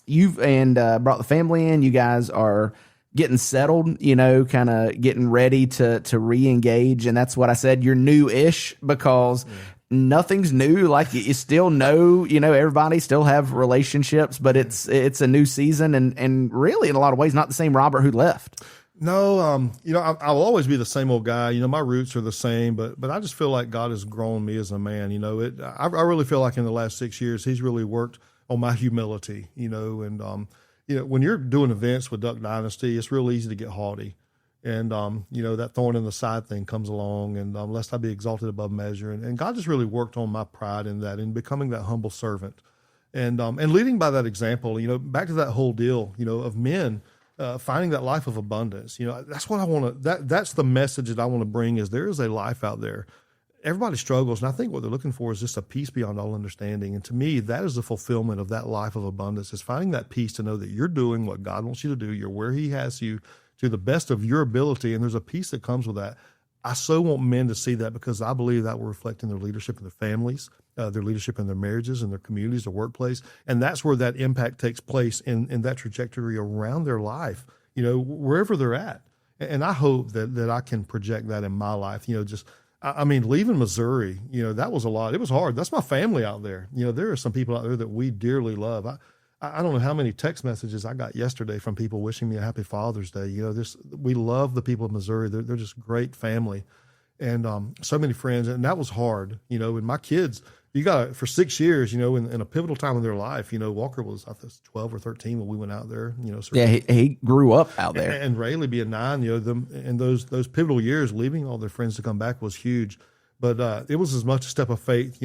you've brought the family in. You guys are getting settled, you know, kind of getting ready to re-engage. And that's what I said. You're new-ish because nothing's new. Like you still know, you know, everybody still have relationships, but it's a new season and really in a lot of ways not the same Robert who left. No, you know, I'll always be the same old guy. You know, my roots are the same, but I just feel like God has grown me as a man. You know, I really feel like in the last 6 years, he's really worked on my humility, you know, and, you know, when you're doing events with Duck Dynasty, it's real easy to get haughty. And, you know, that thorn in the side thing comes along, and lest I be exalted above measure. And God just really worked on my pride in that, in becoming that humble servant. And leading by that example, you know, back to that whole deal, you know, of men, finding that life of abundance. That's what I want to, that's the message that I want to bring, is there is a life out there. Everybody struggles, and I think what they're looking for is just a peace beyond all understanding. And to me, that is the fulfillment of that life of abundance, is finding that peace to know that you're doing what God wants you to do. You're where he has you to the best of your ability, and there's a peace that comes with that. I so want men to see that, because I believe that will reflect in their leadership in their families, their leadership in their marriages, in their communities, their workplace. And that's where that impact takes place in that trajectory around their life, wherever they're at. And I hope that I can project that in my life, leaving Missouri, that was a lot. It was hard. That's my family out there. There are some people out there that we dearly love. I don't know how many text messages I got yesterday from people wishing me a happy Father's Day. We love the people of Missouri. They're just great family, and so many friends. And that was hard, and my kids, for 6 years, in a pivotal time in their life, Walker was, I think, 12 or 13 when we went out there, he grew up out there. And Rayleigh being 9, and those pivotal years, leaving all their friends to come back was huge. But it was as much a step of faith,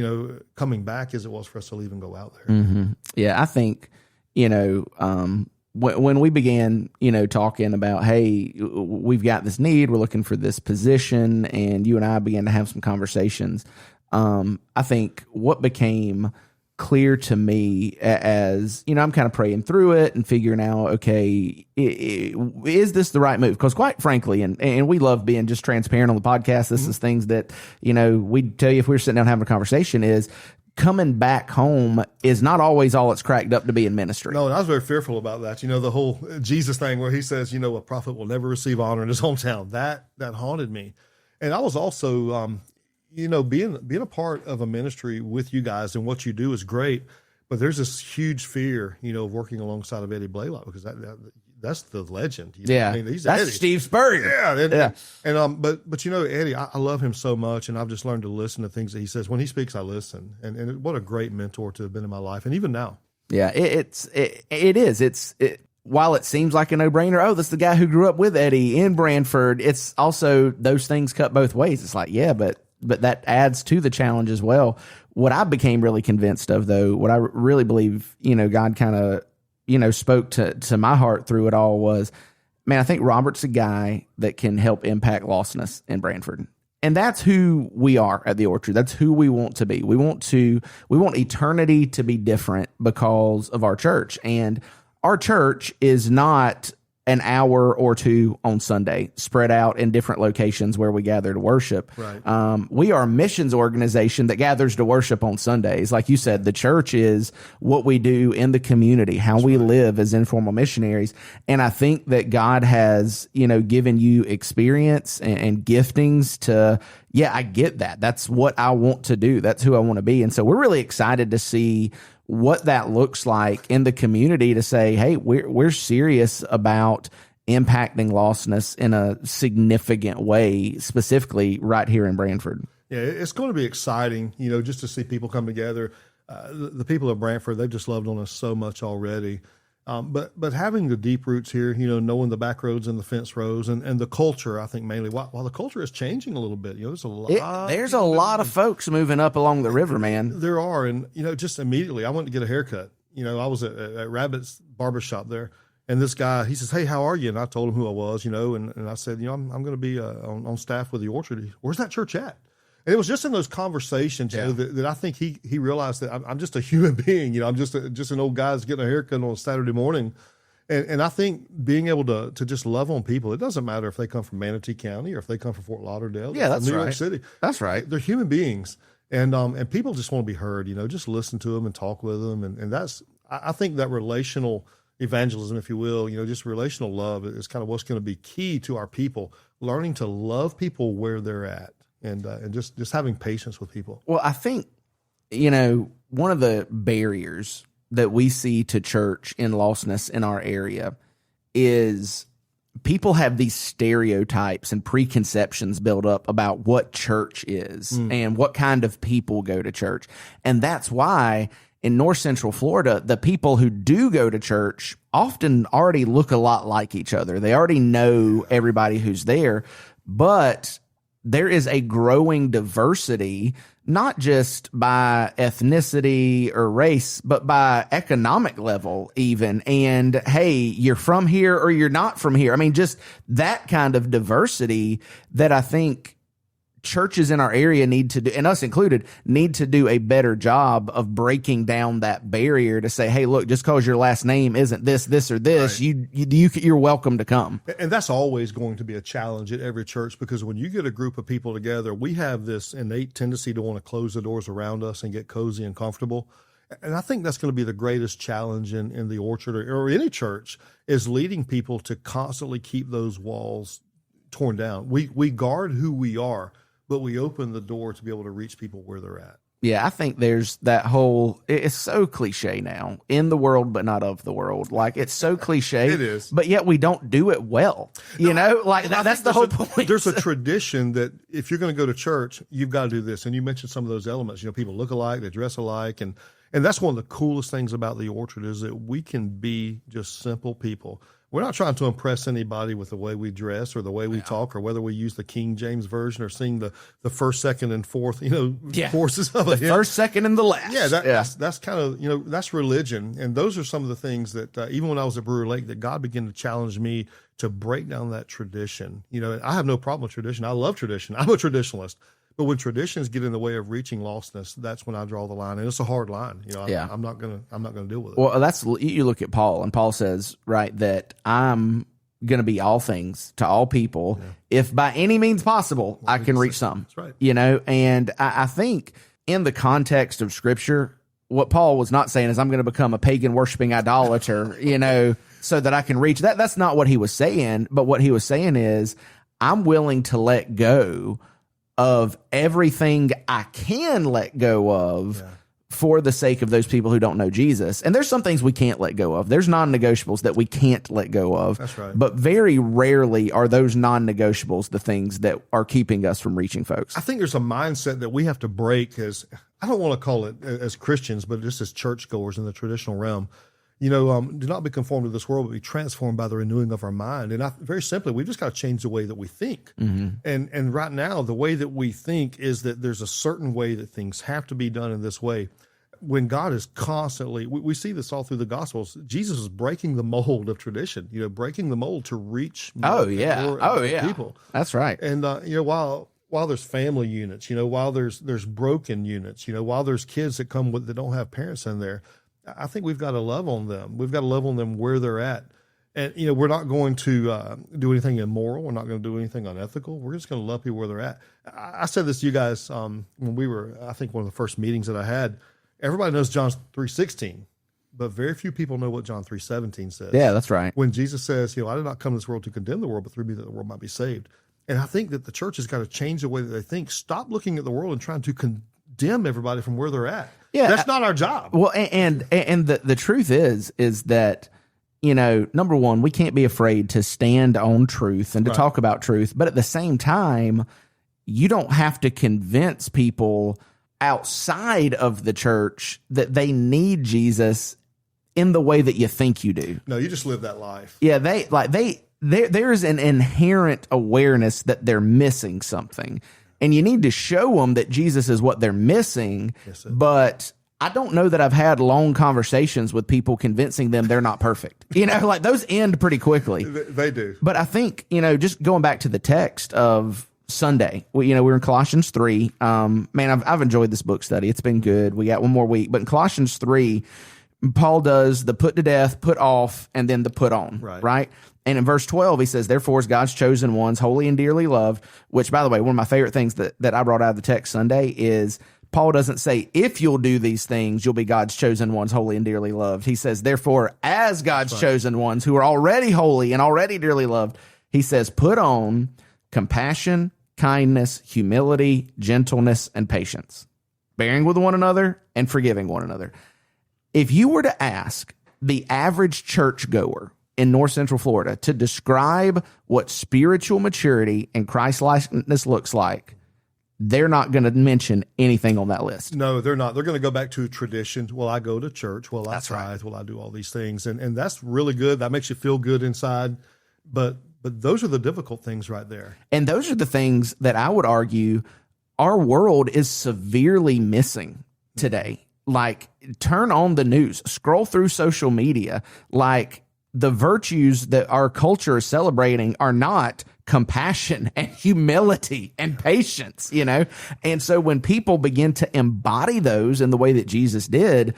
coming back, as it was for us to leave and go out there. Mm-hmm. Yeah, I think, when we began, talking about, hey, we've got this need, we're looking for this position, and you and I began to have some conversations. I think what became clear to me as, I'm kind of praying through it and figuring out, okay, is this the right move? Because quite frankly, and we love being just transparent on the podcast. This is things that, we'd tell you if we were sitting down having a conversation, is coming back home is not always all it's cracked up to be in ministry. No, and I was very fearful about that. The whole Jesus thing where he says, a prophet will never receive honor in his hometown. That haunted me. And I was also, being a part of a ministry with you guys, and what you do is great, but there's this huge fear, of working alongside of Eddie Blaylock, because that's the legend. Yeah, he's that's Eddie. Steve Spurrier. Yeah. But Eddie, I love him so much, and I've just learned to listen to things that he says. When he speaks, I listen, and what a great mentor to have been in my life, and even now. Yeah, it is. While it seems like a no-brainer, oh, that's the guy who grew up with Eddie in Branford. It's also, those things cut both ways. It's like, yeah, but that adds to the challenge as well. What I became really convinced of, though, what I really believe, God kind of, spoke to my heart through it all was, man, I think Robert's a guy that can help impact lostness in Branford. And that's who we are at the Orchard. That's who we want to be. We want eternity to be different because of our church. And our church is not an hour or two on Sunday spread out in different locations where we gather to worship. Right. We are a missions organization that gathers to worship on Sundays. Like you said, the church is what we do in the community, how we live as informal missionaries. And I think that God has, given you experience and giftings to, I get that. That's what I want to do. That's who I want to be. And so we're really excited to see what that looks like in the community, to say, hey, we're serious about impacting lostness in a significant way, specifically right here in Branford. Yeah, it's going to be exciting, just to see people come together. The people of Branford, they've just loved on us so much already. But having the deep roots here, knowing the back roads and the fence rows and the culture, I think mainly, while the culture is changing a little bit, there's a lot of folks moving up along the river, man. There are. And, just immediately I went to get a haircut. I was at Rabbit's barbershop there, and this guy, he says, hey, how are you? And I told him who I was, and I said, I'm going to be on staff with the Orchard. Where's that church at? And it was just in those conversations, that I think he realized that I'm just a human being. I'm just an old guy that's getting a haircut on a Saturday morning. And I think being able to just love on people, it doesn't matter if they come from Manatee County or if they come from Fort Lauderdale. Yeah, that's New right. York City. That's right. They're human beings. And people just want to be heard, just listen to them and talk with them. And that's, I think that relational evangelism, if you will, just relational love is kind of what's going to be key to our people, learning to love people where they're at. And just having patience with people. Well, I think, one of the barriers that we see to church in lostness in our area is people have these stereotypes and preconceptions built up about what church is and what kind of people go to church. And that's why in North Central Florida, the people who do go to church often already look a lot like each other. They already know everybody who's there, but there is a growing diversity not just by ethnicity or race, but by economic level even. And hey, you're from here or you're not from here. I mean, just that kind of diversity that I think churches in our area need to do, and us included, need to do a better job of breaking down that barrier to say, hey, look, just because your last name isn't this, or this, right, you're welcome to come. And that's always going to be a challenge at every church, because when you get a group of people together, we have this innate tendency to want to close the doors around us and get cozy and comfortable. And I think that's going to be the greatest challenge in the Orchard or any church, is leading people to constantly keep those walls torn down. We guard who we are, but we open the door to be able to reach people where they're at. Yeah, I think there's that whole, it's so cliche now, in the world but not of the world. Like, it's so cliche. It is. But yet we don't do it well. You know, like that's the whole point. There's a tradition that if you're going to go to church, you've got to do this. And you mentioned some of those elements. You know, people look alike, they dress alike. And that's one of the coolest things about the Orchard, is that we can be just simple people. We're not trying to impress anybody with the way we dress or the way we talk, or whether we use the King James version or sing the first, second, and fourth, forces of a hymn. First, second, and the last. Yeah, that's kind of, that's religion. And those are some of the things that even when I was at Brewer Lake, that God began to challenge me to break down that tradition. You know, I have no problem with tradition. I love tradition. I'm a traditionalist. But when traditions get in the way of reaching lostness, that's when I draw the line, and it's a hard line. You know, I'm not gonna deal with it. Well, you look at Paul, and Paul says, right, that I'm going to be all things to all people, if by any means possible I can reach some. That's right. You know, and I think in the context of Scripture, what Paul was not saying is I'm going to become a pagan worshiping idolater, you know, so that I can reach that. That's not what he was saying. But what he was saying is, I'm willing to let go of everything I can let go of for the sake of those people who don't know Jesus. And there's some things we can't let go of. There's non-negotiables that we can't let go of. That's right. But very rarely are those non-negotiables the things that are keeping us from reaching folks. I think there's a mindset that we have to break, as I don't want to call it as Christians, but just as churchgoers in the traditional realm. You know, do not be conformed to this world, but be transformed by the renewing of our mind. And very simply, we've just got to change the way that we think. Mm-hmm. And right now, the way that we think is that there's a certain way that things have to be done in this way. When God is constantly, we see this all through the Gospels, Jesus is breaking the mold of tradition, you know, breaking the mold to reach more people. That's right. And, you know, while there's family units, you know, while there's broken units, you know, while there's kids that come that don't have parents in there, I think we've got to love on them. We've got to love on them where they're at. And, you know, we're not going to do anything immoral. We're not going to do anything unethical. We're just going to love people where they're at. I said this to you guys when we were, I think, one of the first meetings that I had. Everybody knows John 3:16, but very few people know what John 3:17 says. Yeah, that's right. When Jesus says, you know, I did not come to this world to condemn the world, but through me that the world might be saved. And I think that the church has got to change the way that they think. Stop looking at the world and trying to condemn everybody from where they're at. Yeah, that's not our job. Well, and the truth is that, you know, number one, we can't be afraid to stand on truth and to talk about truth. But at the same time, you don't have to convince people outside of the church that they need Jesus in the way that you think you do. No, you just live that life. Yeah, there's an inherent awareness that they're missing something. And you need to show them that Jesus is what they're missing. Yes, but I don't know that I've had long conversations with people convincing them they're not perfect. You know, like those end pretty quickly. They do. But I think, you know, just going back to the text of Sunday, we're in Colossians 3. Man, I've enjoyed this book study. It's been good. We got one more week. But in Colossians 3, Paul does the put to death, put off, and then the put on, right? And in verse 12, he says, therefore, as God's chosen ones, holy and dearly loved, which, by the way, one of my favorite things that I brought out of the text Sunday is Paul doesn't say, if you'll do these things, you'll be God's chosen ones, holy and dearly loved. He says, therefore, as God's chosen ones who are already holy and already dearly loved, he says, put on compassion, kindness, humility, gentleness, and patience, bearing with one another and forgiving one another. If you were to ask the average churchgoer in North Central Florida to describe what spiritual maturity and Christ-likeness looks like, they're not going to mention anything on that list. No, they're not. They're going to go back to traditions. Well, I go to church. Well, I tithe. Well, I do all these things. And that's really good. That makes you feel good inside. But those are the difficult things right there. And those are the things that I would argue our world is severely missing today. Like, turn on the news, scroll through social media. Like, the virtues that our culture is celebrating are not compassion and humility and patience, you know? And so when people begin to embody those in the way that Jesus did,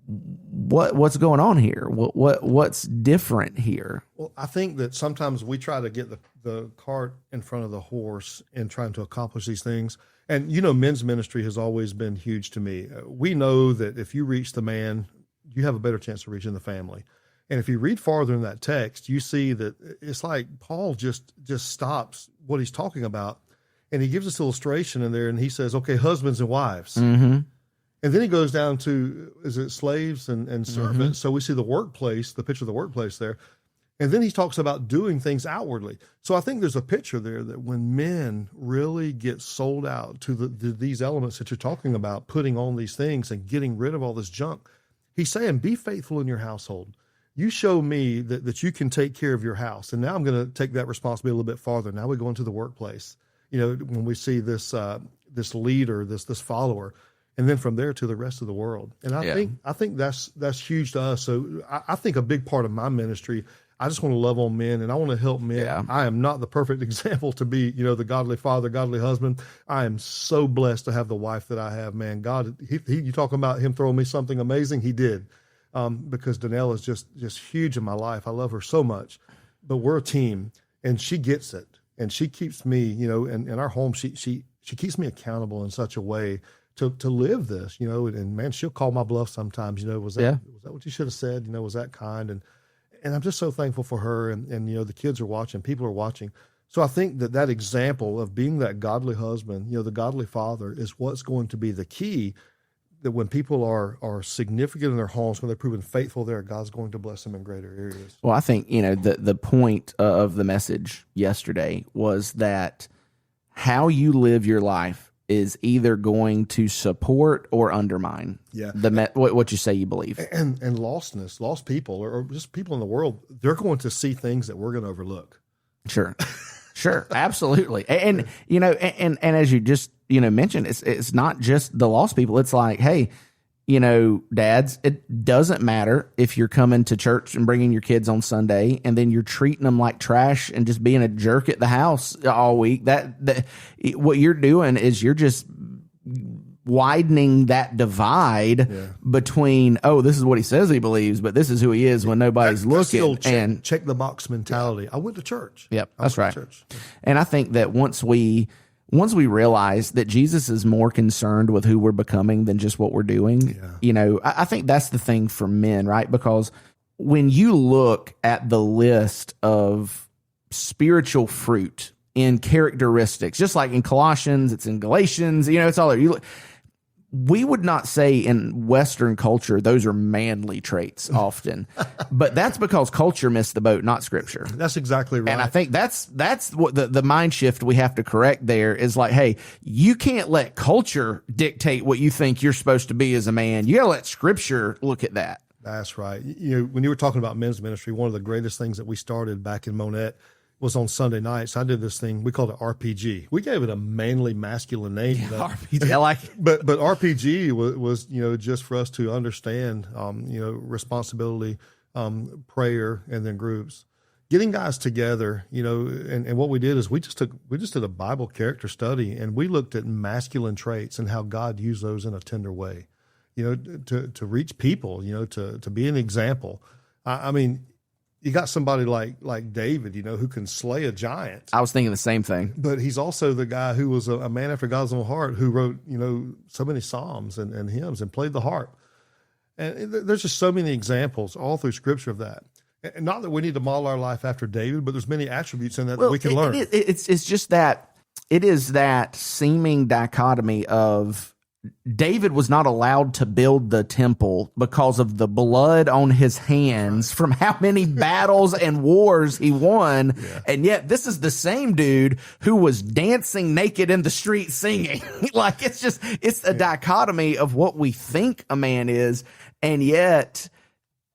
what's going on here? What's different here? Well, I think that sometimes we try to get the cart in front of the horse in trying to accomplish these things. And, you know, men's ministry has always been huge to me. We know that if you reach the man, you have a better chance of reaching the family. And if you read farther in that text, you see that it's like Paul just stops what he's talking about, and he gives this illustration in there, and he says, okay, husbands and wives. Mm-hmm. And then he goes down to, is it slaves and servants? Mm-hmm. So we see the workplace, the picture of the workplace there. And then he talks about doing things outwardly. So I think there's a picture there that when men really get sold out to these elements that you're talking about, putting on these things and getting rid of all this junk, he's saying, be faithful in your household. You show me that you can take care of your house. And now I'm going to take that responsibility a little bit farther. Now we go into the workplace. You know, when we see this leader, this follower, and then from there to the rest of the world. And I think that's huge to us. So I think a big part of my ministry, I just want to love on men and I want to help men. Yeah. I am not the perfect example to be, you know, the godly father, godly husband. I am so blessed to have the wife that I have, man. God, you talking about him throwing me something amazing? He did. Because Danelle is just huge in my life. I love her so much, but we're a team and she gets it. And she keeps me, you know, in our home, she keeps me accountable in such a way to live this, you know, and man, she'll call my bluff sometimes, you know, was that what you should have said? You know, was that kind? And I'm just so thankful for her. And, you know, the kids are watching, people are watching. So I think that example of being that godly husband, you know, the godly father is what's going to be the key, that when people are significant in their homes, when they're proven faithful there, God's going to bless them in greater areas. Well, I think, you know, the point of the message yesterday was that how you live your life is either going to support or undermine what you say you believe. And lost people, or just people in the world, they're going to see things that we're going to overlook. Sure. Sure, absolutely. And you know, and as you just, you know, mentioned, it's not just the lost people. It's like, hey, you know, dads, it doesn't matter if you're coming to church and bringing your kids on Sunday and then you're treating them like trash and just being a jerk at the house all week. That what you're doing is you're just widening that divide between, oh, this is what he says he believes, but this is who he is when nobody's looking. And check the box mentality. I went to church. Yep, that's right. And I think that once we realize that Jesus is more concerned with who we're becoming than just what we're doing, you know, I think that's the thing for men, right? Because when you look at the list of spiritual fruit in characteristics, just like in Colossians, it's in Galatians, you know, it's all there. We would not say in Western culture those are manly traits often, but that's because culture missed the boat, not Scripture. That's exactly right. And I think that's what the mind shift we have to correct there is like, hey, you can't let culture dictate what you think you're supposed to be as a man. You got to let Scripture look at that. That's right. You know, when you were talking about men's ministry, one of the greatest things that we started back in Monette was on Sunday nights. I did this thing, we called it RPG. We gave it a manly, masculine name. RPG, I like it. But RPG was, you know, just for us to understand, you know, responsibility, prayer, and then groups. Getting guys together, you know, and what we did is we just did a Bible character study, and we looked at masculine traits and how God used those in a tender way, you know, to reach people, you know, to be an example. I mean, you got somebody like David, you know, who can slay a giant. I was thinking the same thing. But he's also the guy who was a man after God's own heart, who wrote, you know, so many psalms and hymns and played the harp. And there's just so many examples all through Scripture of that. And not that we need to model our life after David, but there's many attributes in that we can learn. It's just that it is that seeming dichotomy of David was not allowed to build the temple because of the blood on his hands from how many battles and wars he won. Yeah. And yet this is the same dude who was dancing naked in the street singing. Like, it's a dichotomy of what we think a man is. And yet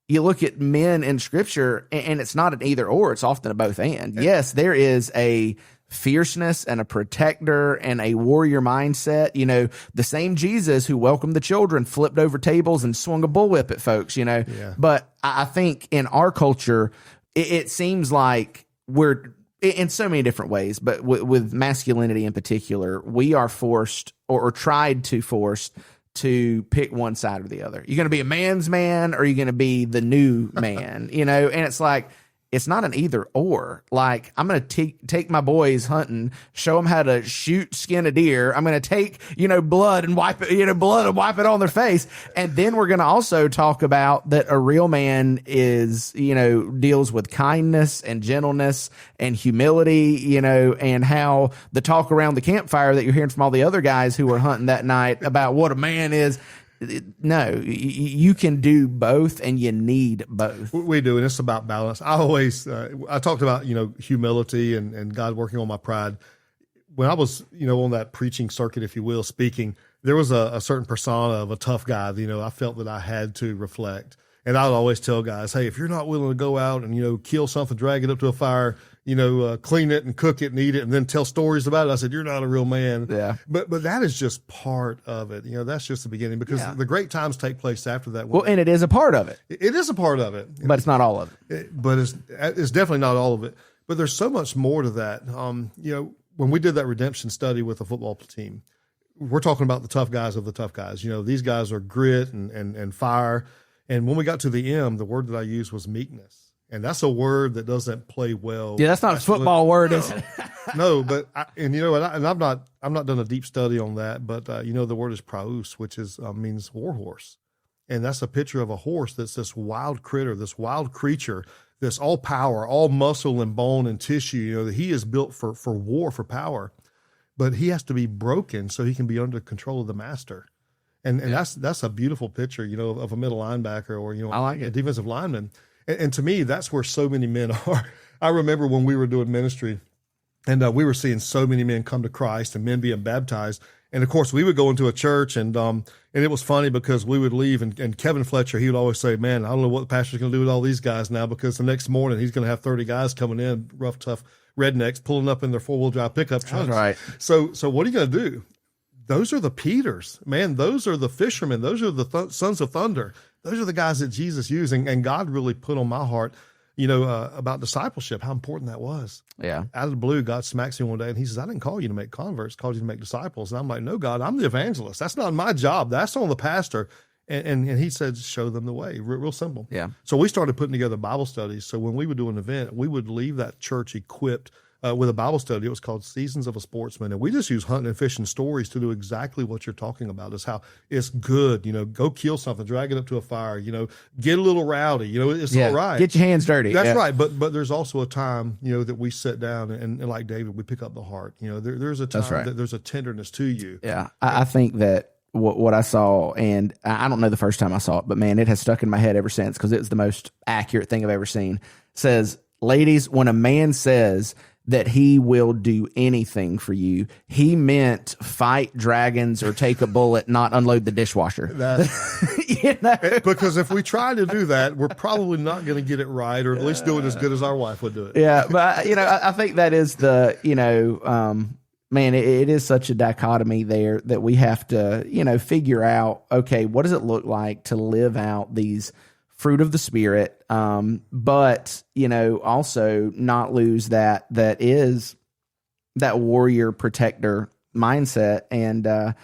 you look at men in Scripture and it's not an either or, it's often a both and. Yes, there is a fierceness and a protector and a warrior mindset. You know, the same Jesus who welcomed the children flipped over tables and swung a bullwhip at folks, you know. Yeah. But I think in our culture, it seems like we're in so many different ways, but with masculinity in particular, we are forced or tried to force to pick one side or the other. You're going to be a man's man or you're going to be the new man, you know? And it's like, it's not an either or. Like, I'm going to take my boys hunting, show them how to shoot, skin a deer. I'm going to take, blood and wipe it on their face. And then we're going to also talk about that a real man is, deals with kindness and gentleness and humility, and how the talk around the campfire that you're hearing from all the other guys who were hunting that night about what a man is. No, you can do both, and you need both. We do, and it's about balance. I always, I talked about, humility and God working on my pride. When I was, on that preaching circuit, if you will, speaking, there was a certain persona of a tough guy, I felt that I had to reflect. And I would always tell guys, hey, if you're not willing to go out and, kill something, drag it up to a fire, clean it and cook it and eat it and then tell stories about it, I said, you're not a real man. Yeah. But that is just part of it. That's just the beginning, because the great times take place after that. Well, and it is a part of it. It is a part of it. But it's not all of it. But it's definitely not all of it. But there's so much more to that. When we did that redemption study with the football team, we're talking about the tough guys of the tough guys. These guys are grit and fire. And when we got to the M, the word that I used was meekness. And that's a word that doesn't play well. Yeah, that's not a football word, is it? No, but I've not done a deep study on that, but the word is praus, which means war horse. And that's a picture of a horse that's this wild critter, this wild creature, this all power, all muscle and bone and tissue, that he is built for war, for power. But he has to be broken so he can be under control of the master. And that's a beautiful picture, of a middle linebacker or, I like it. A defensive lineman. And to me, that's where so many men are. I remember when we were doing ministry and we were seeing so many men come to Christ and men being baptized. And of course, we would go into a church and it was funny because we would leave and Kevin Fletcher, he would always say, man, I don't know what the pastor's going to do with all these guys now, because the next morning he's going to have 30 guys coming in, rough, tough rednecks, pulling up in their 4-wheel drive pickup trucks. That's right. So what are you going to do? Those are the Peters, man. Those are the fishermen. Those are the sons of thunder. Those are the guys that Jesus used. And God really put on my heart, about discipleship, how important that was. Yeah. Out of the blue, God smacks me one day and he says, I didn't call you to make converts, I called you to make disciples. And I'm like, no, God, I'm the evangelist. That's not my job. That's on the pastor. And he said, show them the way. Real simple. Yeah. So we started putting together Bible studies. So when we would do an event, we would leave that church equipped with a Bible study. It was called Seasons of a Sportsman. And we just use hunting and fishing stories to do exactly what you're talking about, is how it's good, go kill something, drag it up to a fire, get a little rowdy, it's all right. Get your hands dirty. That's right. But there's also a time, that we sit down and like David, we pick up the heart. There's a time that there's a tenderness to you. Yeah. I think that what I saw, and I don't know the first time I saw it, but man, it has stuck in my head ever since, because it was the most accurate thing I've ever seen. Says, ladies, when a man says that he will do anything for you, he meant fight dragons or take a bullet, not unload the dishwasher. Because if we try to do that, we're probably not going to get it right, or at least do it as good as our wife would do it. Yeah, but I think that is the man, it is such a dichotomy there that we have to figure out, okay, what does it look like to live out these fruit of the Spirit, but also not lose that is that warrior protector mindset. And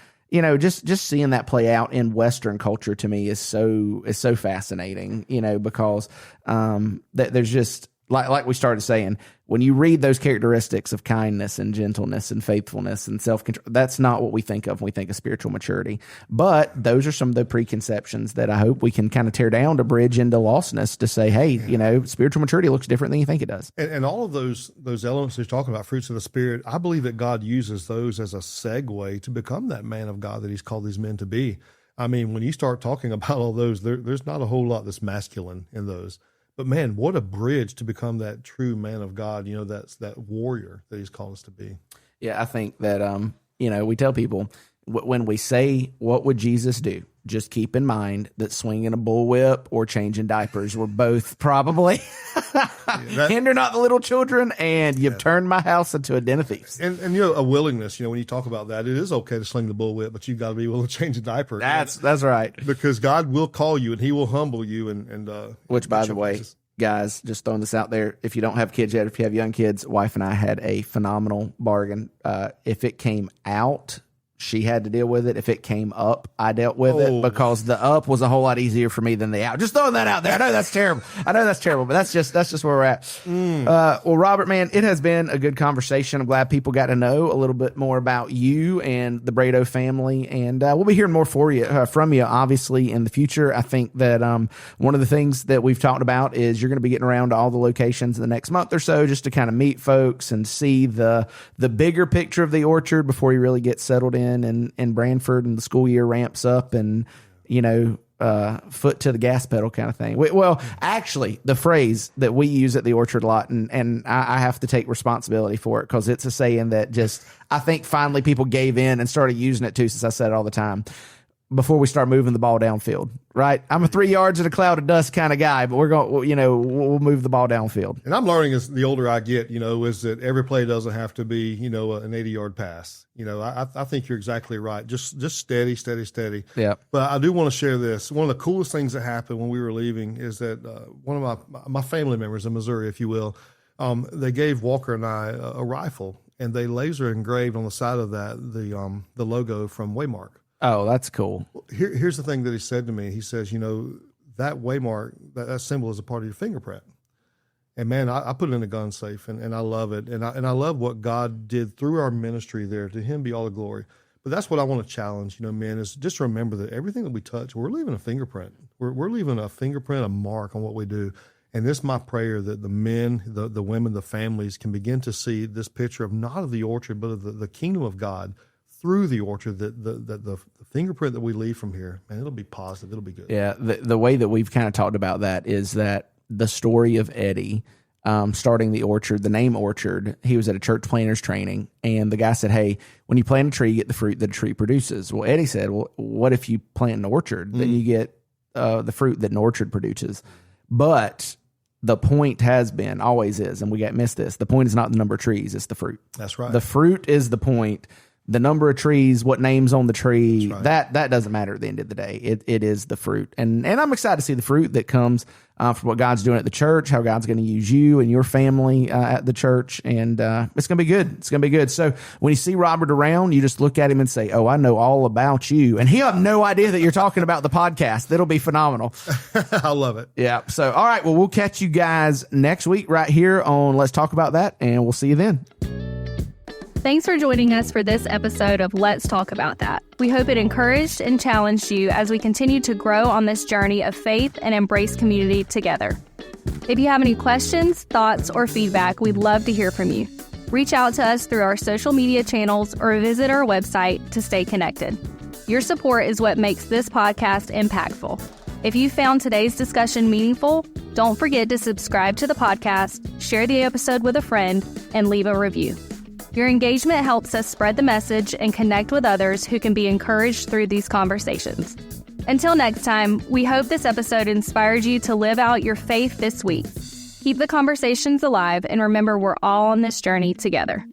just seeing that play out in Western culture to me is so fascinating, because that there's just like we started saying, when you read those characteristics of kindness and gentleness and faithfulness and self-control, that's not what we think of when we think of spiritual maturity. But those are some of the preconceptions that I hope we can kind of tear down to bridge into lostness, to say, hey, spiritual maturity looks different than you think it does. And all of those elements he's talking about, fruits of the Spirit, I believe that God uses those as a segue to become that man of God that he's called these men to be. I mean, when you start talking about all those, there's not a whole lot that's masculine in those. But man, what a bridge to become that true man of God, that's that warrior that he's called us to be. Yeah, I think that, we tell people, when we say, what would Jesus do? Just keep in mind that swinging a bullwhip or changing diapers were both probably hinder not the little children, and you've turned my house into a den of thieves. And a willingness, when you talk about that, it is okay to sling the bullwhip, but you've got to be willing to change a diaper. That's right. Because God will call you and he will humble you. Which, by the way, guys, just throwing this out there, if you don't have kids yet, if you have young kids, wife and I had a phenomenal bargain. If it came out, she had to deal with it. If it came up, I dealt with it, because the up was a whole lot easier for me than the out. Just throwing that out there. I know that's terrible, but that's just where we're at. Well, Robert, man, it has been a good conversation. I'm glad people got to know a little bit more about you and the Bradow family, and we'll be hearing more from you, obviously, in the future. I think that one of the things that we've talked about is you're going to be getting around to all the locations in the next month or so, just to kind of meet folks and see the bigger picture of the orchard before you really get settled in Branford and the school year ramps up, and foot to the gas pedal kind of thing. Well, actually, the phrase that we use at the orchard a lot, and I have to take responsibility for it, because it's a saying that just, I think finally people gave in and started using it too, since I said it all the time. Before we start moving the ball downfield, right? I'm a 3 yards in a cloud of dust kind of guy, but we're going, we'll move the ball downfield. And I'm learning as the older I get, is that every play doesn't have to be, an 80-yard pass. I think you're exactly right. Just steady. Yeah. But I do want to share this. One of the coolest things that happened when we were leaving is that one of my family members in Missouri, if you will, they gave Walker and I a rifle, and they laser engraved on the side of that the logo from Waymark. Oh, that's cool. Here's the thing that he said to me. He says, that Waymark, that symbol is a part of your fingerprint. And man, I put it in a gun safe, and I love it. And I love what God did through our ministry there. To him be all the glory. But that's what I want to challenge, men, is just remember that everything that we touch, we're leaving a fingerprint. We're leaving a fingerprint, a mark on what we do. And this is my prayer, that the men, the women, the families can begin to see this picture of not of the orchard, but of the kingdom of God through the orchard, that the fingerprint that we leave from here, man, it'll be positive. It'll be good. Yeah. The way that we've kind of talked about that is that the story of Eddie starting the orchard, the name Orchard, he was at a church planter's training, and the guy said, hey, when you plant a tree, you get the fruit that a tree produces. Well, Eddie said, well, what if you plant an orchard? Then you get the fruit that an orchard produces. But the point has been, always is, and we missed this, the point is not the number of trees, it's the fruit. That's right. The fruit is the point. The number of trees, what name's on the tree, right, that doesn't matter at the end of the day. It is the fruit. And I'm excited to see the fruit that comes from what God's doing at the church, how God's going to use you and your family at the church. And it's going to be good. It's going to be good. So when you see Robert around, you just look at him and say, oh, I know all about you. And he'll have no idea that you're talking about the podcast. That'll be phenomenal. I love it. Yeah. So, all right. Well, we'll catch you guys next week right here on Let's Talk About That. And we'll see you then. Thanks for joining us for this episode of Let's Talk About That. We hope it encouraged and challenged you as we continue to grow on this journey of faith and embrace community together. If you have any questions, thoughts, or feedback, we'd love to hear from you. Reach out to us through our social media channels or visit our website to stay connected. Your support is what makes this podcast impactful. If you found today's discussion meaningful, don't forget to subscribe to the podcast, share the episode with a friend, and leave a review. Your engagement helps us spread the message and connect with others who can be encouraged through these conversations. Until next time, we hope this episode inspired you to live out your faith this week. Keep the conversations alive, and remember, we're all on this journey together.